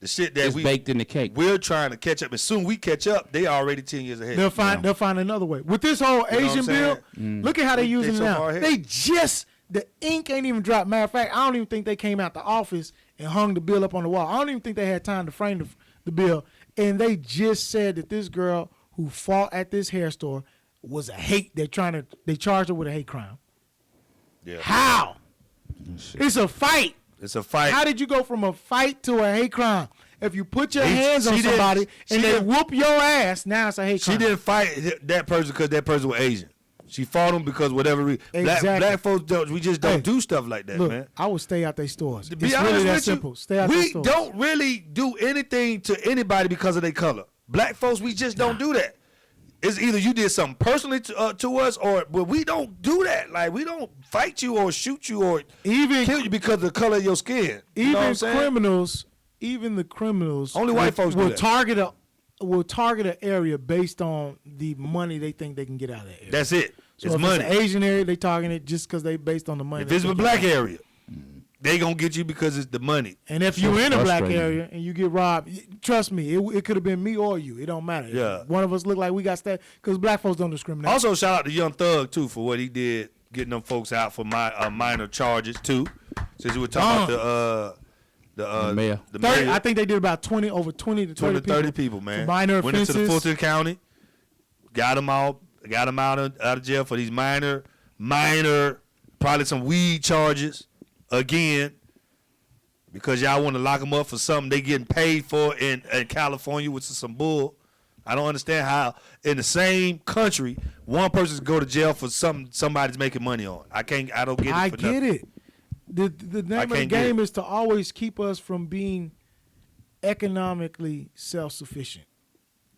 The shit that it's baked in the cake. We're trying to catch up. As soon as we catch up, they already 10 years ahead. They'll find another way. With this whole Asian bill, look at how they're using it now. They the ink ain't even dropped. Matter of fact, I don't even think they came out the office and hung the bill up on the wall. I don't even think they had time to frame the bill. And they just said that this girl who fought at this hair store was a hate. They charged her with a hate crime. Yeah. How? It's a fight. It's a fight. How did you go from a fight to a hate crime? If you put your She hands on didn't- somebody she and they didn't- whoop your ass, now it's a hate She crime. didn't fight that person because that person was Asian. She fought him because whatever reason. Exactly. Black folks we just don't do stuff like that, Look, man. I would stay out their stores. To It's be honest really that with you, simple. Stay out their we stores. don't really do anything to anybody because of their color. Black folks, we just don't do that. It's either you did something personally to us, but we don't do that. Like, we don't fight you or shoot you or Even kill you because of the color of your skin. You know what I'm even saying? criminals, even the criminals, Only white folks do will that. target an area based on the money they think they can get out of that area. That's it. So It's if money. it's an Asian area, they target it just because they based on the money. If they it's a can get black out. area, they gonna get you because it's the money. And if you're in a black frustrating. area and you get robbed, trust me, it could have been me or you. It don't matter. Yeah. One of us look like we got stabbed because black folks don't discriminate. Also, shout out to Young Thug too for what he did, getting them folks out for minor charges too. Since we were talking about the mayor. the 30, mayor, I think they did about 20 to 30 30 people. people, man. For minor Went into the offenses. Fulton County, got them out of jail for these minor, probably some weed charges again. Because y'all want to lock them up for something they getting paid for in California, which is some bull. I don't understand how in the same country one person go to jail for something somebody's making money on. I don't get it. I for get nothing. it. The name of the can't get game it. is to always keep us from being economically self-sufficient.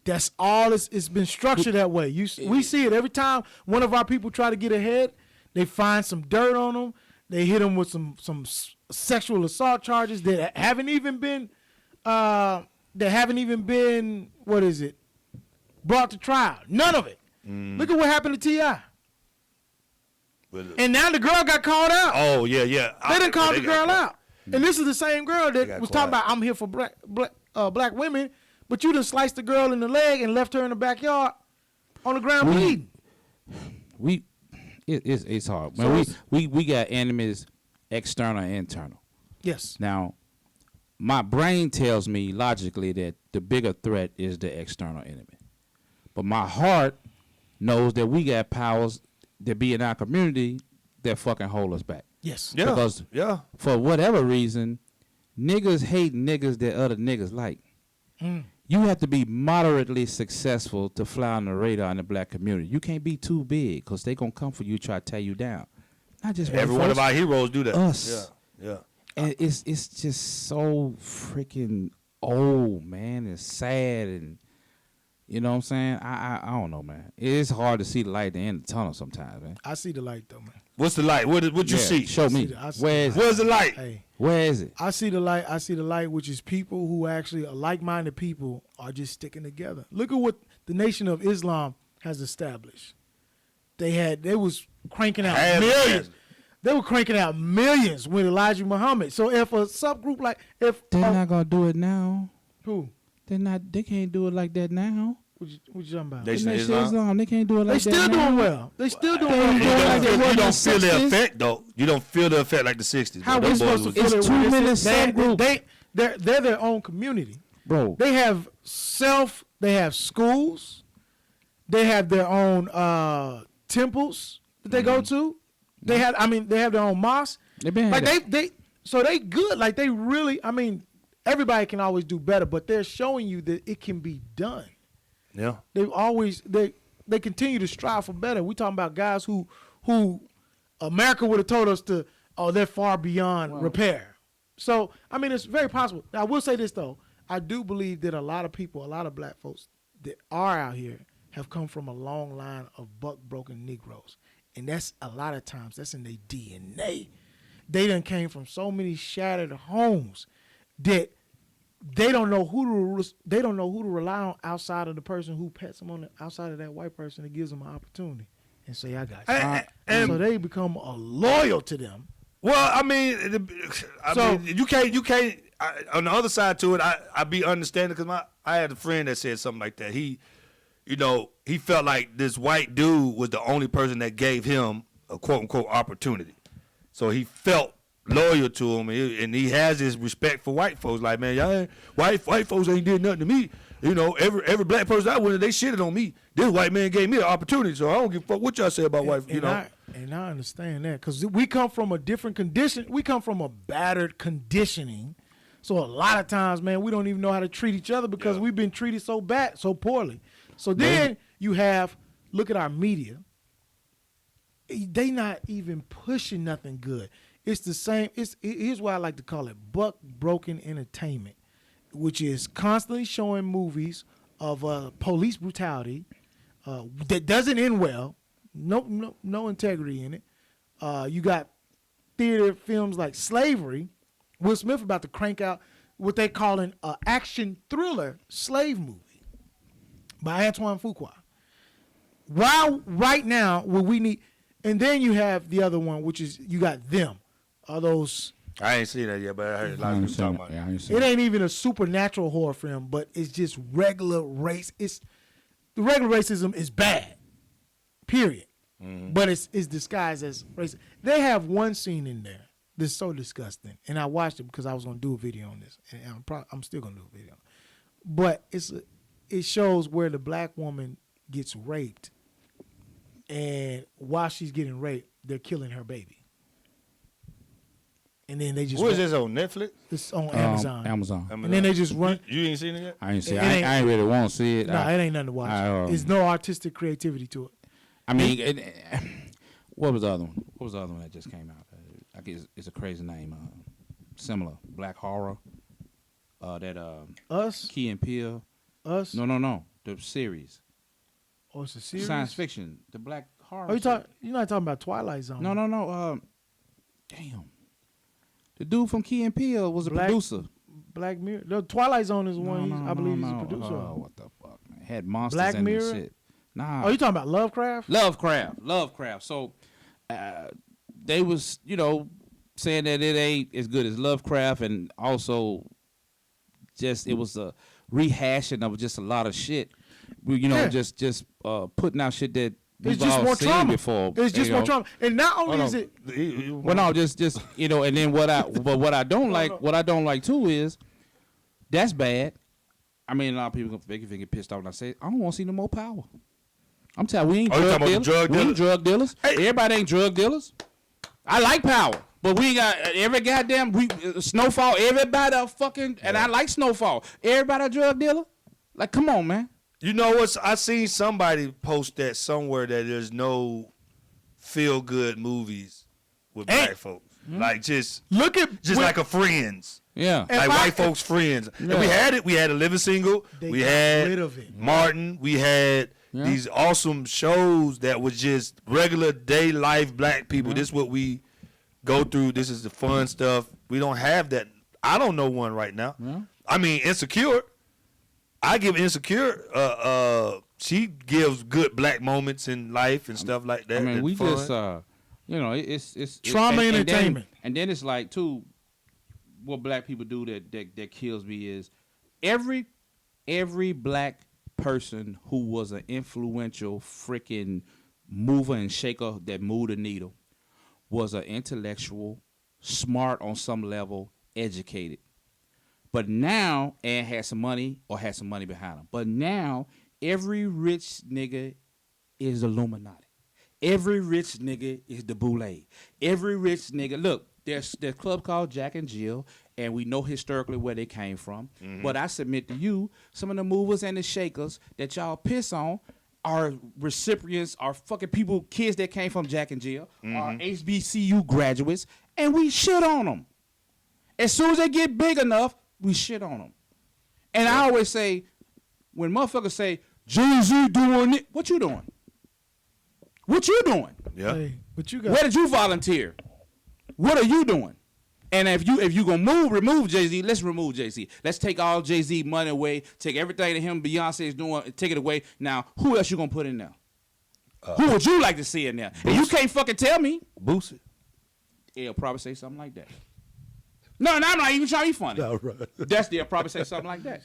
That's all. It's been structured that way. We see it every time one of our people try to get ahead. They find some dirt on them. They hit them with some sexual assault charges that haven't even been brought to trial. None of it. Look at what happened to T.I. And now the girl got called out. Oh yeah. They done called the got girl caught. out. And this is the same girl that got was quiet. talking about, I'm here for black women, but you done sliced the girl in the leg and left her in the backyard on the ground bleeding. It's hard. So Man, we got enemies, external and internal. Yes. Now, my brain tells me logically that the bigger threat is the external enemy. But my heart knows that we got powers that be in our community that fucking hold us back. Yes. Yeah. Because for whatever reason, niggas hate niggas that other niggas like. You have to be moderately successful to fly on the radar in the black community. You can't be too big because they going to come for you, try to tear you down. Not just Every white one folks, of our heroes do that. us. Yeah. And it's just so freaking old, man. It's sad, and you know what I'm saying. I don't know, man. It's hard to see the light at the end of the tunnel sometimes, man. I see the light though, man. What's the light? What you Yeah, see? Show me. I see Where is it? Where's the light? Hey, Where is it? I see the light. I see the light, which is people who actually are like-minded people are just sticking together. Look at what the Nation of Islam has established. They was cranking out millions. They were cranking out millions with Elijah Muhammad. So if a subgroup like They're not gonna do it now. who? They can't do it like that now. What you talking about? Nation The of Nation of Islam? They can't do it They like that still now. doing well. They still doing They well. ain't doing You like don't they feel, were you in don't the feel the 60s. effect though. You don't feel the effect like the 60s. How bro. we Them boys supposed to was- feel It's it? 2 when million they- subgroups. They're their own community. Bro. They have they have schools. They have their own temples that they go to. They have their own mosque. They been Like had that. so they good. Like they really, everybody can always do better, but they're showing you that it can be done. Yeah. They continue to strive for better. We talking about guys who America would have told us they're far beyond repair. So it's very possible. Now I will say this though, I do believe that a lot of people, a lot of black folks that are out here have come from a long line of buck-broken Negroes, and that's a lot of times that's in their DNA. They done came from so many shattered homes that they don't know who to rely on outside of the person who pets them on the outside of that white person that gives them an opportunity and say, I got you. And- So they become loyal to them. Well, you can't. On the other side to it, I be understanding because I had a friend that said something like that. He felt like this white dude was the only person that gave him a quote unquote opportunity. So he felt loyal to him, and he has this respect for white folks. Like, man, y'all white folks ain't did nothing to me. Every black person I went, they shitted on me. This white man gave me an opportunity, so I don't give a fuck what y'all say about white. And I understand that because we come from a different condition. We come from a battered conditioning. So a lot of times, man, we don't even know how to treat each other because we've been treated so bad, so poorly. So then you have, look at our media. They not even pushing nothing good. It's the same. Here's why I like to call it buck broken entertainment, which is constantly showing movies of police brutality that doesn't end well. No integrity in it. You got theater films like Slavery. Will Smith about to crank out what they call an action thriller slave movie by Antoine Fuqua. Right now, what we need, and then you have the other one, which is you got Them. All those. I ain't seen that yet, but I heard a lot of people talking about it. It ain't even a supernatural horror film, but it's just regular race. The regular racism is bad, period. Mm-hmm. But it's disguised as racist. They have one scene in there that's so disgusting, and I watched it because I was gonna do a video on this, and I'm still gonna do a video. But it shows where the black woman gets raped, and while she's getting raped, they're killing her baby. And then they just. What is this on Netflix? It's on Amazon. Amazon. And then they just run. You ain't seen it yet? I ain't see. I ain't really want to see it. No, it ain't nothing to watch. There's no artistic creativity to it. I mean, what was the other one? What was the other one that just came out? I guess it's a crazy name. Similar black horror. Us. Key and Peele. Us. No. The series. Oh, it's a series. Science fiction. The black horror. Oh, you're not talking about Twilight Zone. No. Damn. The dude from Key and Peele was a producer. Black Mirror. The Twilight Zone is one. I believe he's a producer. Oh, what the fuck, man? Had monsters Black and Mirror? shit. Nah. Oh, you talking about Lovecraft? Lovecraft. So they was, saying that it ain't as good as Lovecraft, and also just it was a rehashing of just a lot of shit. Just putting out shit that it's we've just all more seen trauma. Before. It's just more trauma. And not only is it. Well, no, just and then what I don't like too is that's bad. I mean, a lot of people can get pissed off when I say I don't want to see no more power. I'm telling you, we ain't drug dealers. Hey. Everybody ain't drug dealers. I like power, but we ain't got every goddamn Snowfall. Everybody and I like Snowfall. Everybody a drug dealer. Like, come on, man. You know what? I seen somebody post that somewhere that there's no feel good movies with black folks. Mm-hmm. Like just like a Friends. Yeah. Like white folks Friends. Yeah. And we had it. We had A Living Single. We had rid of it. Martin. We had these awesome shows that was just regular day life black people. Yeah. This is what we go through. This is the fun stuff. We don't have that. I don't know one right now. Yeah. I mean, Insecure. I give Insecure, she gives good black moments in life and stuff like that. I mean, we fun. Just, it's trauma entertainment. And then it's like, too, what black people do that kills me is every black person who was an influential freaking mover and shaker that moved the needle was an intellectual, smart on some level, educated. But now, and had some money behind him. But now, every rich nigga is Illuminati. Every rich nigga is the Boule. Every rich nigga, look, there's a club called Jack and Jill, and we know historically where they came from. Mm-hmm. But I submit to you, some of the movers and the shakers that y'all piss on are recipients, are fucking people, kids that came from Jack and Jill, are HBCU graduates, and we shit on them. As soon as they get big enough, we shit on them. And I always say, when motherfuckers say, Jay-Z doing it, what you doing? What you doing? Yeah. Hey, but where did you volunteer? What are you doing? And if you gonna remove Jay-Z, let's remove Jay-Z. Let's take all Jay-Z money away, take everything that him, Beyonce is doing, take it away. Now, who else you gonna put in there? Who would you like to see in there? And you can't fucking tell me. Boosie. He'll probably say something like that. No, I'm not even trying to be funny. No, right. They'll probably say something like that.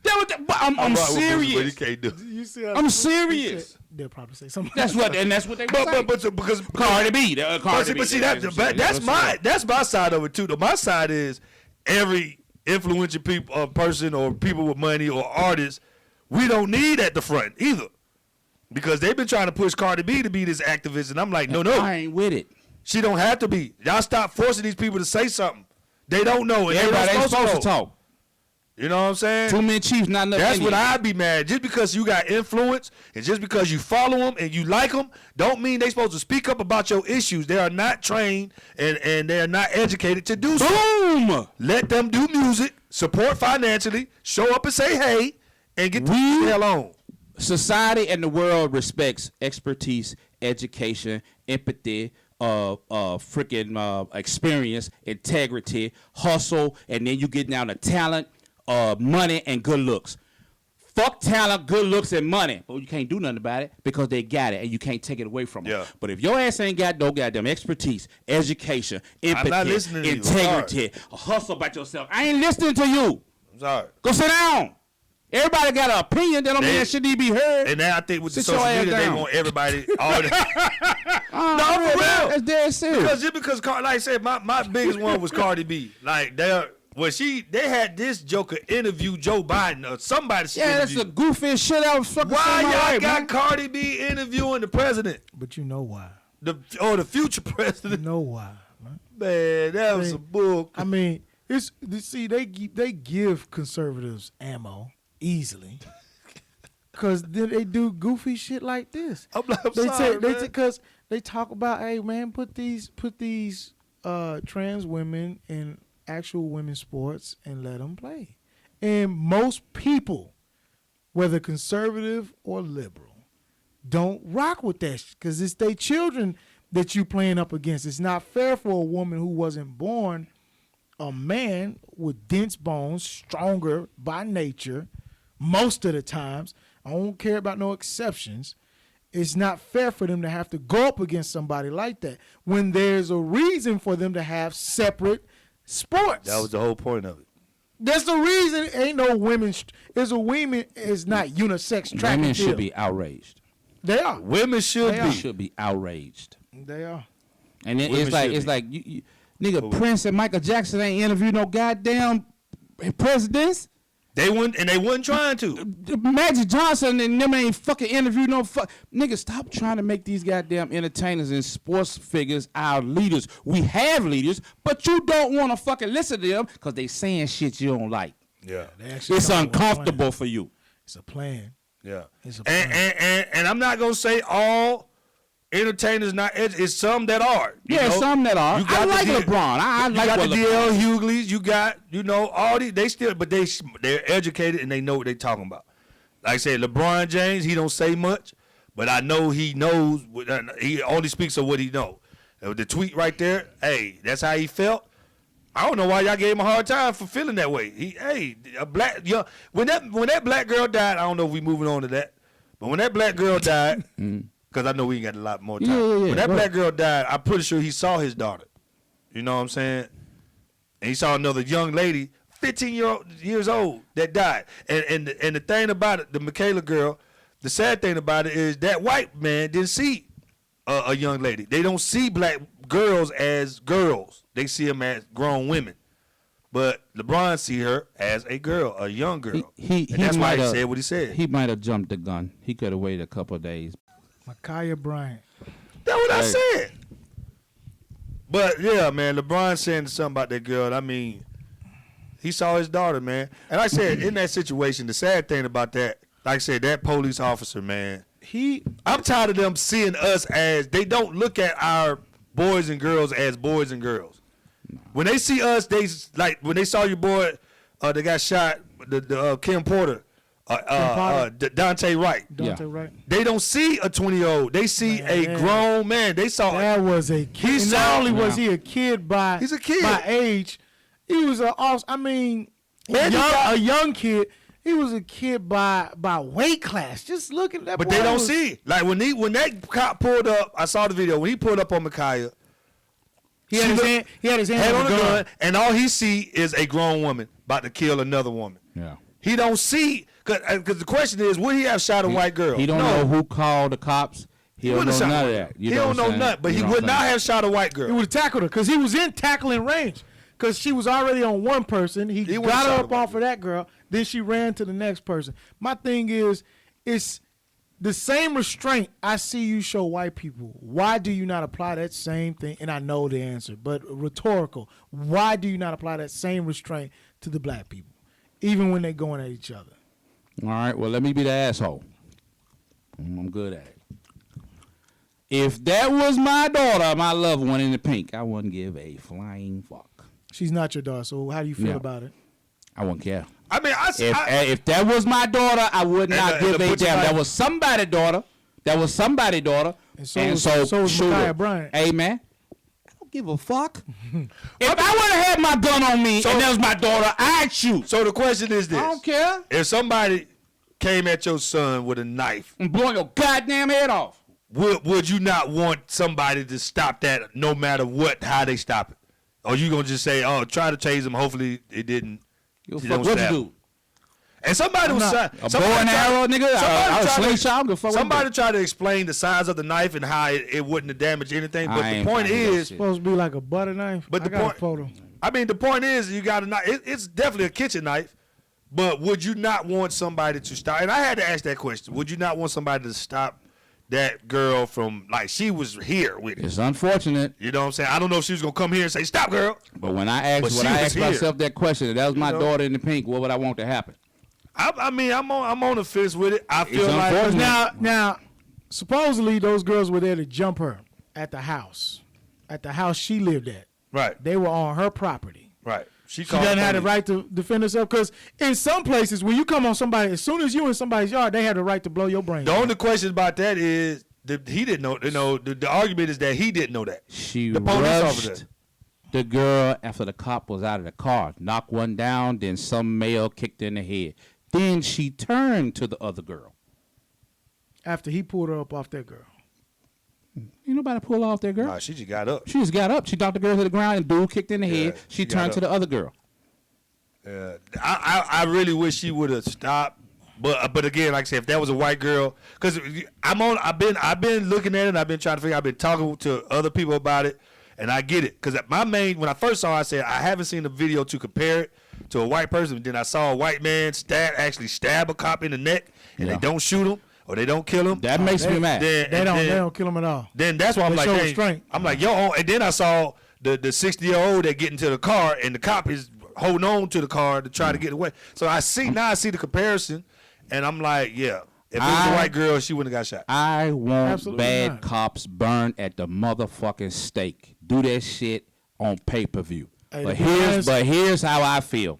But I'm serious. But he can't do. I'm serious. They'll probably say something. That's what they say. But because Cardi B. But see, that's my side of it too. Though my side is every influential person or people with money or artists, we don't need at the front either. Because they've been trying to push Cardi B to be this activist, and I'm like, no. I ain't with it. She don't have to be. Y'all stop forcing these people to say something. They don't know. And Everybody ain't supposed to know. talk. You know what I'm saying? Too many chiefs, not enough That's Indians. what I'd be mad. Just because you got influence and just because you follow them and you like them, don't mean they supposed to speak up about your issues. They are not trained and they are not educated to do so. Boom! Let them do music, support financially, show up and say hey, and get the hell on. Society and the world respects expertise, education, empathy, freaking experience, integrity, hustle, and then you get down to talent, money, and good looks. Fuck talent, good looks, and money. But you can't do nothing about it because they got it, and you can't take it away from them. Yeah. But if your ass ain't got no goddamn expertise, education, I'm not empathy, listening to you. integrity, a hustle about yourself, I ain't listening to you. I'm sorry. Go sit down. Everybody got an opinion. That don't mean that shit need to be heard. And now I think with the Sit your social ass media, they down. want everybody all the No, for real. That's dead serious. because like I said, my biggest one was Cardi B. Like they had this joker interview Joe Biden or somebody. Yeah, that's the goofiest shit I was fucking Why saying in my y'all life, got man. Cardi B interviewing the president, But you know why? the future You president? know why, man? Man, that was some bull. I mean, they give conservatives ammo easily. Cause then they do goofy shit like this. I'm They sorry, man. because they talk about, hey man, put these trans women in actual women's sports and let them play. And most people, whether conservative or liberal, don't rock with that because it's their children that you playing up against. It's not fair for a woman who wasn't born a man with dense bones, stronger by nature, most of the times. I don't care about no exceptions. It's not fair for them to have to go up against somebody like that when there's a reason for them to have separate sports. That was the whole point of it. That's the reason. Ain't no women. It's a women is not unisex track Women and should field. be outraged. They are. Women should They be. are. Should be outraged. They are. And then Women should it's be. like you nigga Prince and Michael Jackson ain't interviewed no goddamn presidents. They wasn't trying to. Magic Johnson and them ain't fucking interviewed no nigga. Stop trying to make these goddamn entertainers and sports figures our leaders. We have leaders, but you don't want to fucking listen to them because they saying shit you don't like. Yeah. They actually It's come up with a plan. uncomfortable for you. It's a plan. Yeah. It's a plan. And I'm not gonna say all entertainers not it's some that are. you Yeah, know? some that are. You I got like the LeBron. I you like got what the LeBron. DL Hughley's, you got, all these, they still, but they're educated and they know what they're talking about. Like I said, LeBron James, he don't say much, but I know he knows, he only speaks of what he know. The tweet right there, hey, that's how he felt. I don't know why y'all gave him a hard time for feeling that way. When that black girl died, I don't know if we moving on to that, but when that black girl died, because I know we ain't got a lot more time. Yeah. When that Go black girl died, I'm pretty sure he saw his daughter. You know what I'm saying? And he saw another young lady, 15 years old, that died. And the thing about it, the Michaela girl, the sad thing about it is that white man didn't see a young lady. They don't see black girls as girls. They see them as grown women. But LeBron see her as a girl, a young girl. And that's why he said what he said. He might have jumped the gun. He could have waited a couple of days. Micaiah Bryant. That's what I Hey. said. But yeah, man, LeBron saying something about that girl. I mean, he saw his daughter, man. And like I said, in that situation, the sad thing about that, like I said, that police officer, man, I'm tired of them seeing us as, they don't look at our boys and girls as boys and girls. When they see us, they like when they saw your boy that got shot, the Kim Porter, Dante Wright. Dante Wright. They don't see a 20-year-old. They see a grown man. They saw That was a kid. And not only was he a kid by He's a kid. by age, he was a young kid. He was a kid by weight class. Just look at that. But boy they don't was- see. Like when that cop pulled up, I saw the video. When he pulled up on Micaiah, He had his hand on the gun, and all he see is a grown woman about to kill another woman. Yeah. He don't see, because the question is, would he have shot a white girl? He don't know who called the cops. He don't wouldn't know have shot none of her. that. He don't know nothing, but he would not have shot a white girl. He would have tackled her because he was in tackling range. Because she was already on one person. He would've got shot her her up off of that girl. Then she ran to the next person. My thing is, the same restraint I see you show white people, why do you not apply that same thing? And I know the answer, but rhetorical. Why do you not apply that same restraint to the black people, even when they're going at each other? All right, well, let me be the asshole. I'm good at it. If that was my daughter, my loved one in the pink, I wouldn't give a flying fuck. She's not your daughter, so how do you feel about it? I wouldn't care. I mean, If that was my daughter, I would not give a damn. That was somebody's daughter. That was somebody's daughter. And so was Ma'Khia Bryant. Hey, man. I don't give a fuck. If I would have had my gun on me and that was my daughter, I'd shoot. So the question is this. I don't care. If somebody came at your son with a knife I'm blowing your goddamn head off. would you not want somebody to stop that no matter how they stop it? Or you going to just say, oh, try to chase him, hopefully it didn't. What you do? And somebody was a bow and arrow, nigga. I was slingshot. Somebody tried to explain the size of the knife and how it wouldn't have damaged anything. But the point is, supposed to be like a butter knife. But the point is, you got a knife. It's definitely a kitchen knife. But would you not want somebody to stop? And I had to ask that question. Would you not want somebody to stop that girl from, like, she was here with it? It's unfortunate. You know what I'm saying? I don't know if she was going to come here and say, stop, girl. But when I asked myself that question, if that was my daughter in the pink, what would I want to happen? I mean, I'm on the fence with it. I feel like now, supposedly those girls were there to jump her at the house she lived at. Right. They were on her property. Right. She doesn't have the right to defend herself, because in some places when you come on somebody, as soon as you in somebody's yard, they have the right to blow your brains out. Only question about that is he didn't know. You know, the argument is that he didn't know that. She rushed the girl after the cop was out of the car, knocked one down, then some male kicked her in the head. Then she turned to the other girl. After he pulled her up off that girl. Ain't nobody pull her off that girl. Nah, she just got up. She just got up. She knocked the girl to the ground and dude kicked in the head. She turned to the other girl. Yeah, I really wish she would have stopped. But again, like I said, if that was a white girl, because I've been looking at it, and I've been trying to figure. I've been talking to other people about it, and I get it. Because when I first saw it, I said I haven't seen the video to compare it to a white person. Then I saw a white man actually stab a cop in the neck, and they don't shoot him or they don't kill him. That makes me mad. They don't kill him at all. Then that's why I'm like, I'm like, yo. And then I saw the 60-year-old that get into the car, and the cop is holding on to the car to try to get away. So I see the comparison, and I'm like, yeah. If it was a white girl, she wouldn't have got shot. I want bad cops burned at the motherfucking stake. Do that shit on pay-per-view. Hey, but here's how I feel.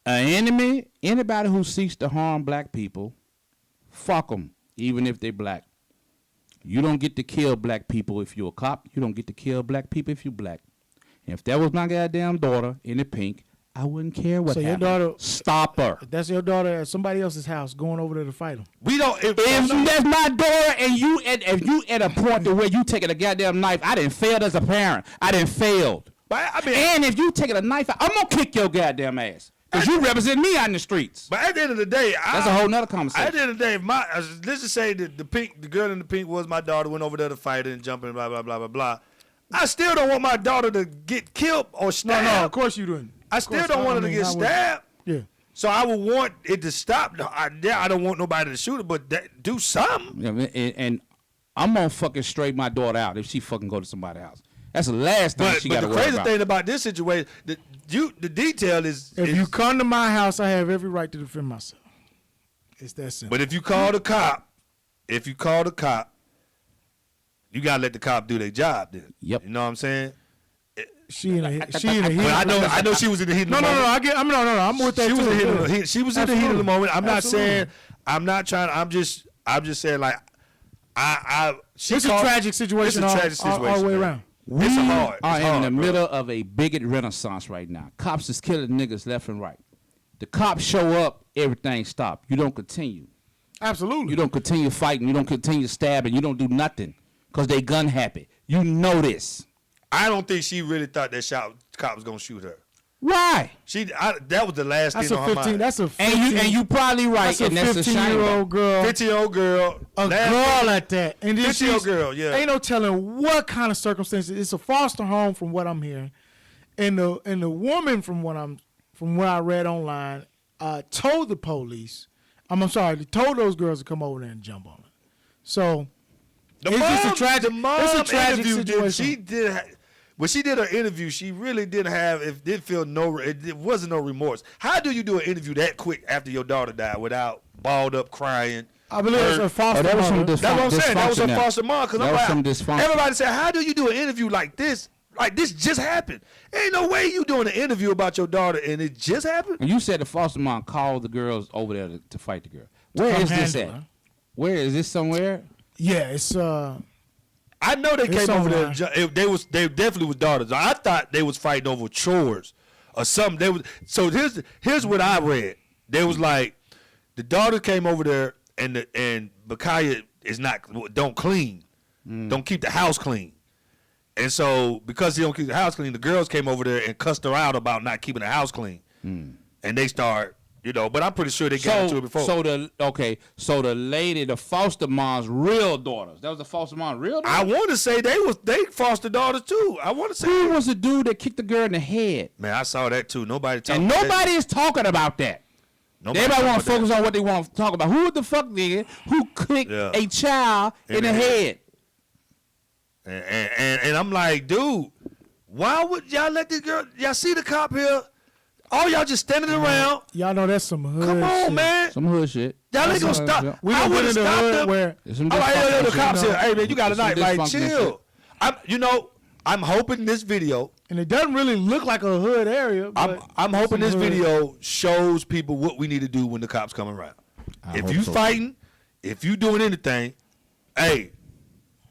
An enemy, anybody who seeks to harm black people, fuck them, even if they black. You don't get to kill black people if you're a cop. You don't get to kill black people if you're black. And if that was my goddamn daughter in the pink, I wouldn't care what happened. Your daughter, stop her. If that's your daughter at somebody else's house going over there to fight them. We don't. If that's my daughter and if you at a point to where you taking a goddamn knife, I didn't fail as a parent. I didn't failed. And if you taking a knife, I'm gonna kick your goddamn ass. Because you represent me out in the streets. But at the end of the day, that's a whole nother conversation. At the end of the day, let's just say that the girl in the pink was my daughter, went over there to fight and jumping, blah, blah, blah, blah, blah. I still don't want my daughter to get killed or stabbed. No, of course you didn't. I still don't want her to get stabbed. Yeah. So I would want it to stop. I don't want nobody to shoot her, but do something. Yeah, and I'm going to fucking straight my daughter out if she fucking go to somebody's house. That's the last thing she got to worry about. But the crazy thing about this situation, the detail is... If you come to my house, I have every right to defend myself. It's that simple. But if you call the cop, you got to let the cop do their job then. Yep. You know what I'm saying? She in the heat. I know she was in the heat of the moment. I'm with that too. She was in the heat of the moment. I'm not saying, I'm just saying, like, it's a tragic situation all the way around. We are in the middle of a bigot renaissance right now. Cops is killing niggas left and right. The cops show up, everything stop. You don't continue. Absolutely. You don't continue fighting. You don't continue stabbing. You don't do nothing because they gun happy. You know this. I don't think she really thought that cop was gonna shoot her. Why? That was the last thing on her mind. That's a 15, and you probably right. That's a 15-year-old girl. 15-year-old girl. A girl at that. And then 15-year-old girl, yeah. Ain't no telling what kind of circumstances. It's a foster home from what I'm hearing. And the woman from what I read online told the police, I'm sorry. They told those girls to come over there and jump on it. So The it's mom, just a tragic. the mom It's a tragic interviewed situation. She did. When she did her interview, she really didn't have. It didn't feel no. It wasn't no remorse. How do you do an interview that quick after your daughter died without balled up crying? I believe it's a foster that was mother. some That's what I'm saying. That was her Dysfunction foster mom. Because That I'm was like, some dysfunction. everybody said, "How do you do an interview like this? Like this just happened. Ain't no way you doing an interview about your daughter and it just happened." And you said the foster mom called the girls over there to fight the girl. Where come is this handle at? her. Where is this somewhere? Yeah, it's I know they It's came over there. online. They definitely was daughters. I thought they was fighting over chores or something. They was so here's what I read. They was like the daughter came over there and Micaiah don't clean, don't keep the house clean, and so because he don't keep the house clean, the girls came over there and cussed her out about not keeping the house clean, and they start. But I'm pretty sure they got into it before. So the lady, the foster mom's real daughters. That was the foster mom's real daughters? I want to say they foster daughters too. I want to say. Who was the dude that kicked the girl in the head? Man, I saw that too. Nobody talking. And about nobody is talking about that. Nobody Everybody talking want to about focus on what they want to talk about. Who the fuck nigga who kicked a child in the head? And I'm like, dude, why would y'all let this girl? Y'all see the cop here? All y'all just standing around. y'all know that's some hood. Come on, shit. man. Some hood shit. Y'all ain't gonna Some stop. hood shit. We I done would been have in the stopped hood them. where There's some All right, dysfunction the shit. cops here. Hey, man, you got a There's night. some Like, dysfunction chill. I'm hoping this video. and it doesn't really look like a hood area. But I'm hoping this some hood. video shows people what we need to do when the cops come around. I If hope you so. fighting, if you doing anything, hey,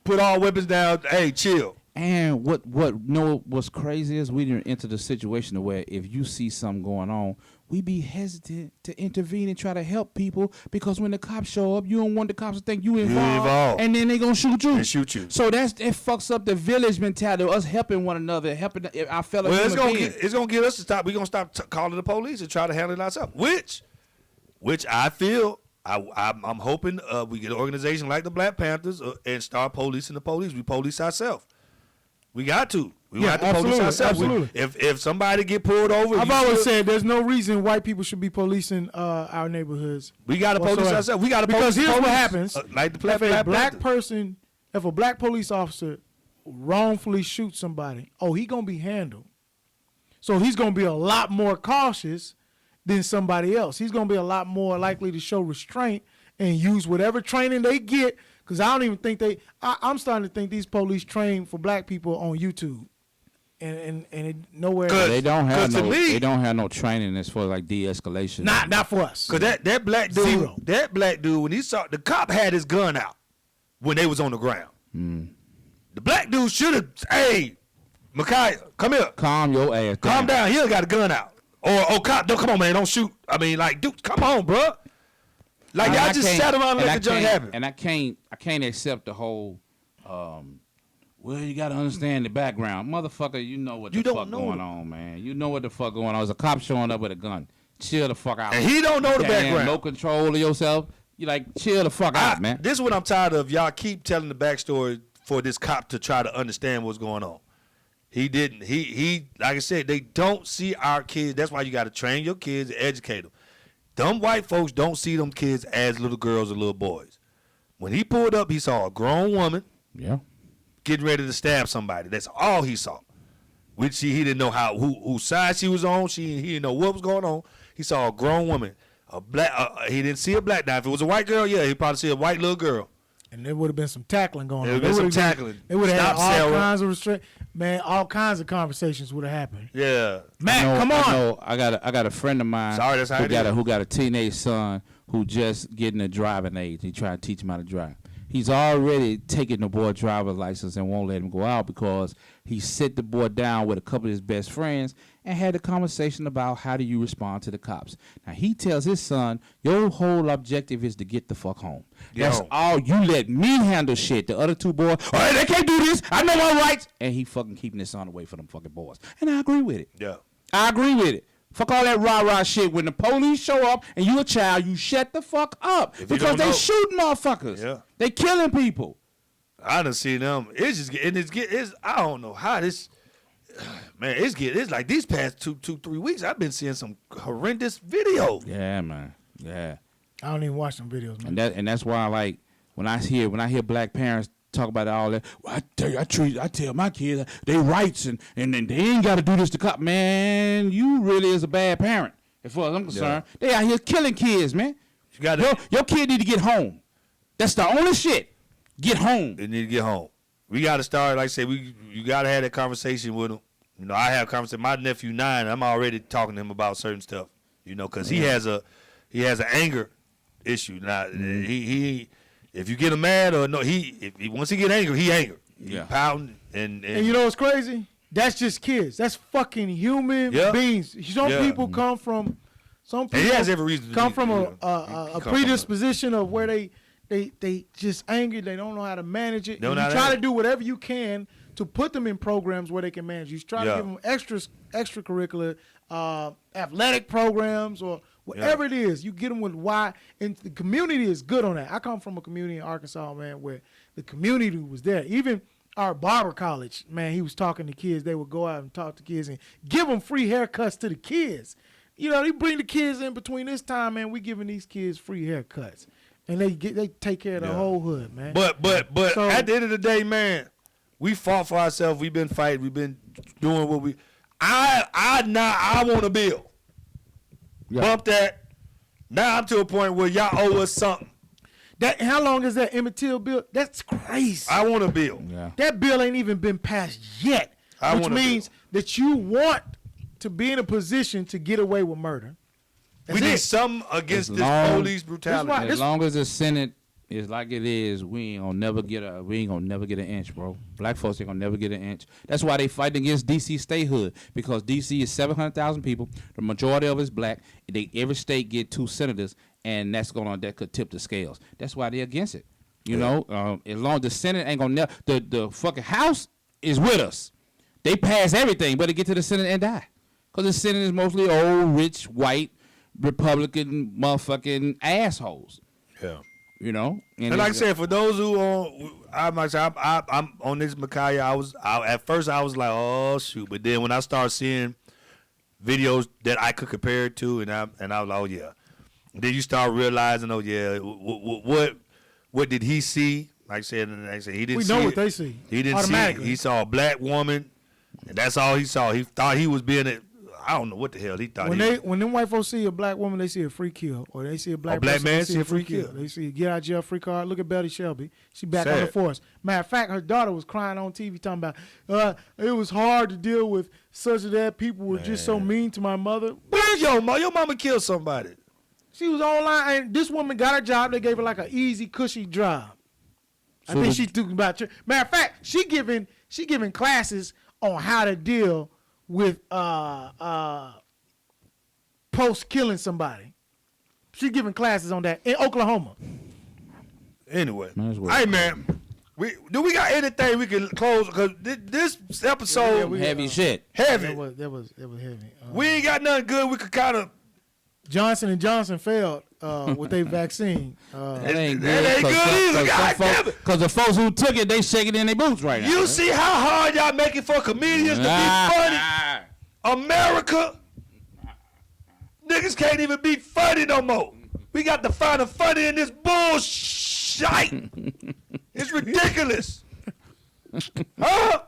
put all weapons down. Hey, chill. And what's crazy is we didn't enter the situation where if you see something going on, we be hesitant to intervene and try to help people because when the cops show up, you don't want the cops to think you involved, and then they gonna shoot you. And shoot you. So it fucks up the village mentality of us helping one another, helping our fellow Well, human beings. it's gonna get us to stop. We're gonna stop calling the police and try to handle it ourselves. Which I feel I'm hoping we get an organization like the Black Panthers and start policing the police. We police ourselves. We got to. We Yeah, got to police absolutely, ourselves. absolutely. If somebody get pulled over, I've always said there's no reason white people should be policing our neighborhoods. we got to police whatsoever. ourselves. We got to Because police here's what police. happens. Like the If a black Panthers. person, if a black police officer wrongfully shoots somebody, he gonna be handled. So he's gonna be a lot more cautious than somebody else. He's gonna be a lot more likely to show restraint and use whatever training they get. Because I don't even think I'm starting to think these police train for black people on YouTube. And it nowhere. They don't have 'cause to no. me- They don't have no training as far as like de-escalation. Not for us. Cause that black dude, Zero. when he saw the cop had his gun out when they was on the ground. The black dude should have, hey, Micaiah, come here, Calm your ass. calm down. He got a gun out. Or cop, don't come on, man, don't shoot. I mean, like, dude, come on, bro. Like And y'all I just can't- sat around and and let I the junk can't- happen. And I can't accept the whole. Well, you got to understand the background, motherfucker. You know what You the don't fuck know going the- on, man. You know what the fuck going on. There's a cop showing up with a gun. Chill the fuck out. And he don't know the You can't have background. No control of yourself. You like chill the fuck out, man. This is what I'm tired of. Y'all keep telling the backstory for this cop to try to understand what's going on. He didn't. He like I said, they don't see our kids. That's why you got to train your kids and educate them. Dumb white folks don't see them kids as little girls or little boys. When he pulled up, he saw a grown woman Yeah. getting ready to stab somebody. That's all he saw. Which he didn't know whose side she was on. He didn't know what was going on. He saw a grown woman, a black. He didn't see a black. Now, if it was a white girl, yeah, he probably see a white little girl. And there would have been some tackling going There on. would have been some They tackling. They would have had Stop, all Sarah. kinds of restrict. Man, all kinds of conversations would have happened. Yeah. Matt, come on. I got a friend of mine. Sorry, that's how who it got is. who got a teenage son who just getting a driving age. He trying to teach him how to drive. He's already taking the boy driver's license and won't let him go out because he sit the boy down with a couple of his best friends and had a conversation about how do you respond to the cops. Now he tells his son, your whole objective is to get the fuck home. That's Yo. all. You let me handle shit. The other two boys, all right, they can't do this. I know my rights. And he fucking keeping his son away from them fucking boys. And I agree with it. Yeah. I agree with it. Fuck all that rah-rah shit. When the police show up and you a child, you shut the fuck up. you Because don't they know. shooting motherfuckers. Yeah. They killing people. I done seen them. It's I don't know how this. Man, it's like these past 3 weeks. I've been seeing some horrendous videos. Yeah, man. Yeah. I don't even watch them videos, man. And that's why, like, when I hear black parents talk about all that, well, I tell my kids they rights and they ain't got to do this to cop. Man, you really is a bad parent. As far as I'm concerned, they out here killing kids, man. Your kid need to get home. That's the only shit. Get home. They need to get home. We got to start, like I said, you got to have that conversation with them. You know, I have conversation. My nephew 9, I'm already talking to him about certain stuff. You know, because he has an anger issue. Now he if you get him mad or no, once he get angry, he angry. He pouting and you know what's crazy? That's just kids. That's fucking human beings. Some people come from. Some people he has every reason to come from a predisposition of where they just angry. They don't know how to manage it. You try to do whatever you can to put them in programs where they can manage. You try to give them extracurricular athletic programs or whatever it is. You get them with why. And the community is good on that. I come from a community in Arkansas, man, where the community was there. Even our barber college, man, he was talking to kids. They would go out and talk to kids and give them free haircuts to the kids. You know, they bring the kids in between this time, man. We giving these kids free haircuts. And they take care of the whole hood, man. But so, at the end of the day, man, we fought for ourselves. We've been fighting. We've been doing what we. I want a bill. Yeah. Bump that. Now I'm to a point where y'all owe us something. How long is that Emmett Till bill? That's crazy. I want a bill. Yeah. That bill ain't even been passed yet, which means that you want to be in a position to get away with murder. We need something against this police brutality. As long as the Senate is like it is, we ain't gonna never get an inch, bro. Black folks ain't gonna never get an inch. That's why they fighting against DC statehood, because DC is 700,000 people. The majority of it is black. Every state get 2 senators, and that could tip the scales. That's why they're against it. You know, as long as the Senate ain't gonna the fucking House is with us. They pass everything, but they get to the Senate and die, because the Senate is mostly old, rich, white, Republican motherfucking assholes. Yeah. You know? And like I said, for those who I'm on this Micaiah, at first I was like, oh shoot. But then when I started seeing videos that I could compare it to, and I was like, oh yeah. And then you start realizing, oh yeah, what did he see? Like I said, he didn't see. We know what they see. He didn't see. He saw a black woman, and that's all he saw. He thought he was being I don't know what the hell he thought. When them white folks see a black woman, they see a free kill, or they see a black person, man see a free kill. They see a get out of jail free card. Look at Betty Shelby. She back on the force. Matter of fact, her daughter was crying on TV talking about it was hard to deal with such that people were just so mean to my mother. Where's your mom? Your mama killed somebody. She was online, and this woman got a job. They gave her like an easy, cushy job. I think she took about. Matter of fact, she giving classes on how to deal with post killing somebody. She's giving classes on that in Oklahoma. Anyway, hey man, we got anything we can close, because this episode heavy shit. Heavy. That was heavy. We ain't got nothing good. We could kind of. Johnson & Johnson failed with their vaccine. That ain't good either. Because the folks who took it, they shaking in their boots right now. You see how hard y'all making for comedians to be funny? America, niggas can't even be funny no more. We got to find a funny in this bullshit. It's ridiculous. Huh?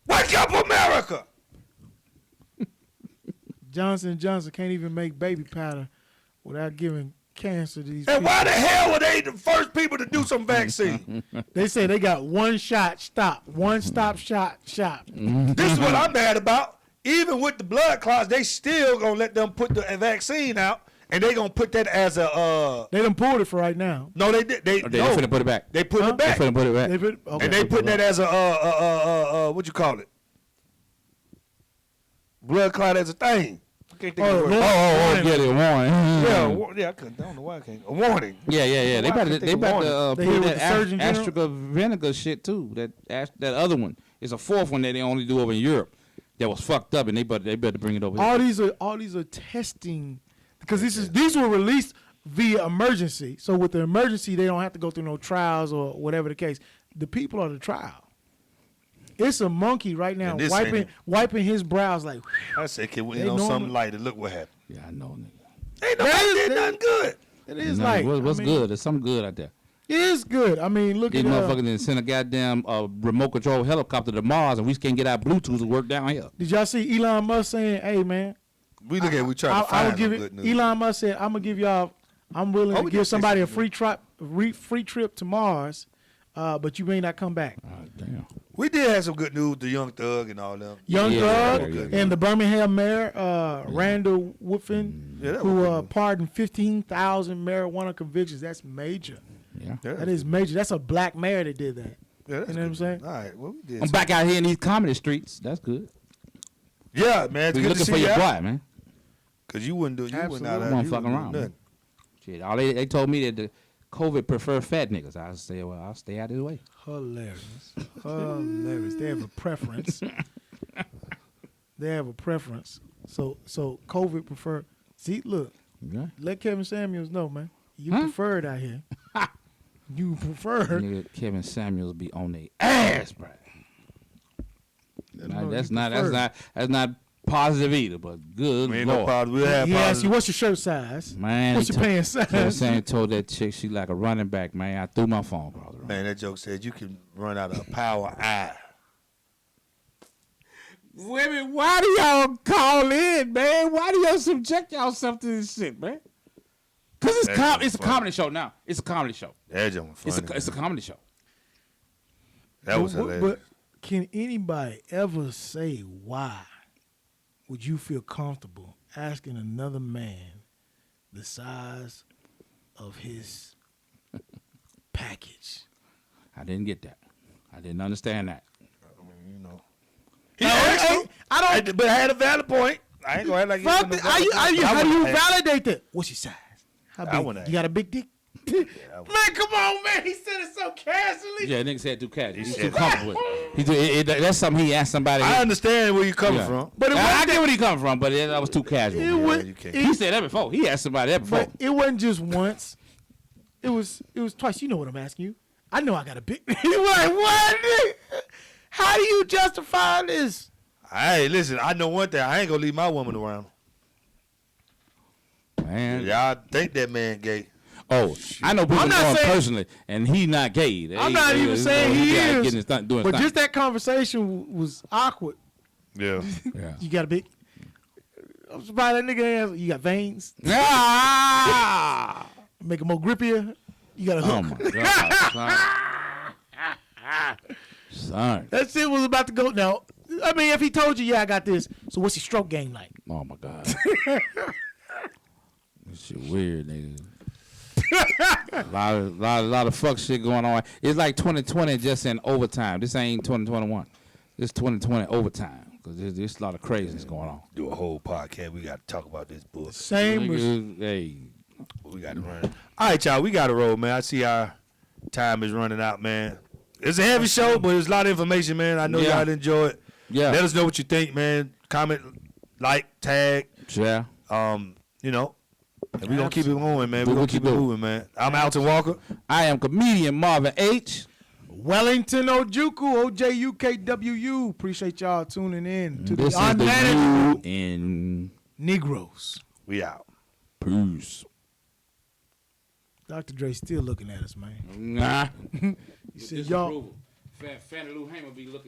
Wake up, America. Johnson & Johnson can't even make baby powder without giving cancer to these people. And why the hell were they the first people to do some vaccine? They say they got one stop shop. This is what I'm mad about. Even with the blood clots, they still gonna let them put the vaccine out, and they gonna put that as a. They done pulled it for right now. No, they did. They finna put it back. They put it back. They finna put it back. And they putting that as a what you call it? Blood clot as a thing. I can't think of the word. Get it, warning. Yeah, I don't know why I can't. A warning. Yeah. They about to put that AstraZeneca shit too. That other one. It's a fourth one that they only do over in Europe. That was fucked up, and they better bring it over. All these are testing, because these were released via emergency. So with the emergency, they don't have to go through no trials or whatever the case. The people are the trial. It's a monkey right now wiping his brows like. I said, can we something lighter? Look what happened. Yeah, I know, nigga. Ain't nobody did nothing good. It is Nah, like what's I mean, good? There's something good out there. It is good. I mean, look These at motherfuckers didn't send a goddamn remote control helicopter to Mars, and we can't get our Bluetooth to work down here. Did y'all see Elon Musk saying, "Hey man, We look at we try to I find would give some it." good news. Elon Musk said, "I'm gonna give y'all. I'm willing Oh, to we give did say somebody a something. free trip to Mars, but you may not come back." Damn. We did have some good news. The Young Thug and all them. Young Yeah, Thug yeah. and the Birmingham mayor, Randall Woodfin, Yeah, that who was good. pardoned 15,000 marijuana convictions. That's major. Yeah. Yeah, That is major. That's a black mayor that did that. yeah, that's You know what I'm good. saying? All right, well we did. I'm back out here in these comedy streets. That's good. Yeah, man, it's We good to looking see for you your out. boy, man. Cause you wouldn't do. You wouldn't out Absolutely. there. Won't You fuck wouldn't do around, nothing. Shit, all they told me that the COVID prefer fat niggas. I say, well, I'll stay out of his way. Hilarious. Hilarious. They have a preference. They have a preference. So COVID prefer. See, look, Okay. let Kevin Samuels know, man. You Huh? preferred out here. You preferred. Nigga, Kevin Samuels be on their ass, bro. No, That's you not preferred. that's not positive either, but good We ain't no lord. problem. We'll have He asked you, positive. what's your shirt size? Man, What's he your pants Kevin size? Samuels told that chick she like a running back, man. I threw my phone across the room. Man, that joke said you can run out of a power eye. Women, why do y'all call in, man? Why do y'all subject yourself to this shit, man? Cause it's That's it's a funny. comedy show now. It's a comedy show. That joke was funny. It's a comedy show. That was But- hilarious. But can anybody ever say why would you feel comfortable asking another man the size of his package? I didn't get that. I didn't understand that. you know. I don't. But I had a valid point. I ain't gonna act like Fuck you it. How do you validate that? What's your size? How I big? wouldn't You got a big dick? Man, come on, man. He said it so casually. Yeah, nigga said too casual. He's too said- comfortable with it. That's something he asked somebody. I understand where you coming Yeah. from. But it I wasn't, get where he come from, but that was too casual. it, was, you can't. He said that before. He asked somebody that before. but it wasn't just once. It was twice. You know what I'm asking you. I know I got a big. He was like, what? How do you justify this? Hey, listen, I know one thing. I ain't gonna leave my woman around. Man. Y'all think that man gay. Oh, I know people I'm not know him saying- personally, and he not gay. I'm not even saying he out is. getting his stunt, doing But stunt. just that conversation was awkward. Yeah. Yeah. You got a big. I'm surprised that nigga answer. You got veins. Ah! Make it more grippier. You got a Oh hook. my god, son. That shit was about to go. Now, I mean, if he told you, yeah, I got this. So what's your stroke game like? Oh my god. This shit weird, nigga. lot of fuck shit going on. It's like 2020 just in overtime. This ain't 2021. This 2020 overtime because there's a lot of craziness going on. Do a whole podcast. We got to talk about this book. Same with Nigga, hey, We got to run. All right, y'all. We got to roll, man. I see our time is running out, man. It's a heavy show, but it's a lot of information, man. I know Yeah. y'all enjoy it. yeah, Let us know what you think, man. Comment, like, tag. yeah. You know. And we gonna keep it going, man. Do We gonna what you keep it do. moving, man. I'm Alton Walker. I am comedian Marvin H. Wellington Ojukwu, OJUKWU. Appreciate y'all tuning in to This the is the Unmanageable new in Negroes. We out. Peace. Dr. Dre still looking at us, man. Nah. He said, y'all. Fannie Lou Hamer be looking.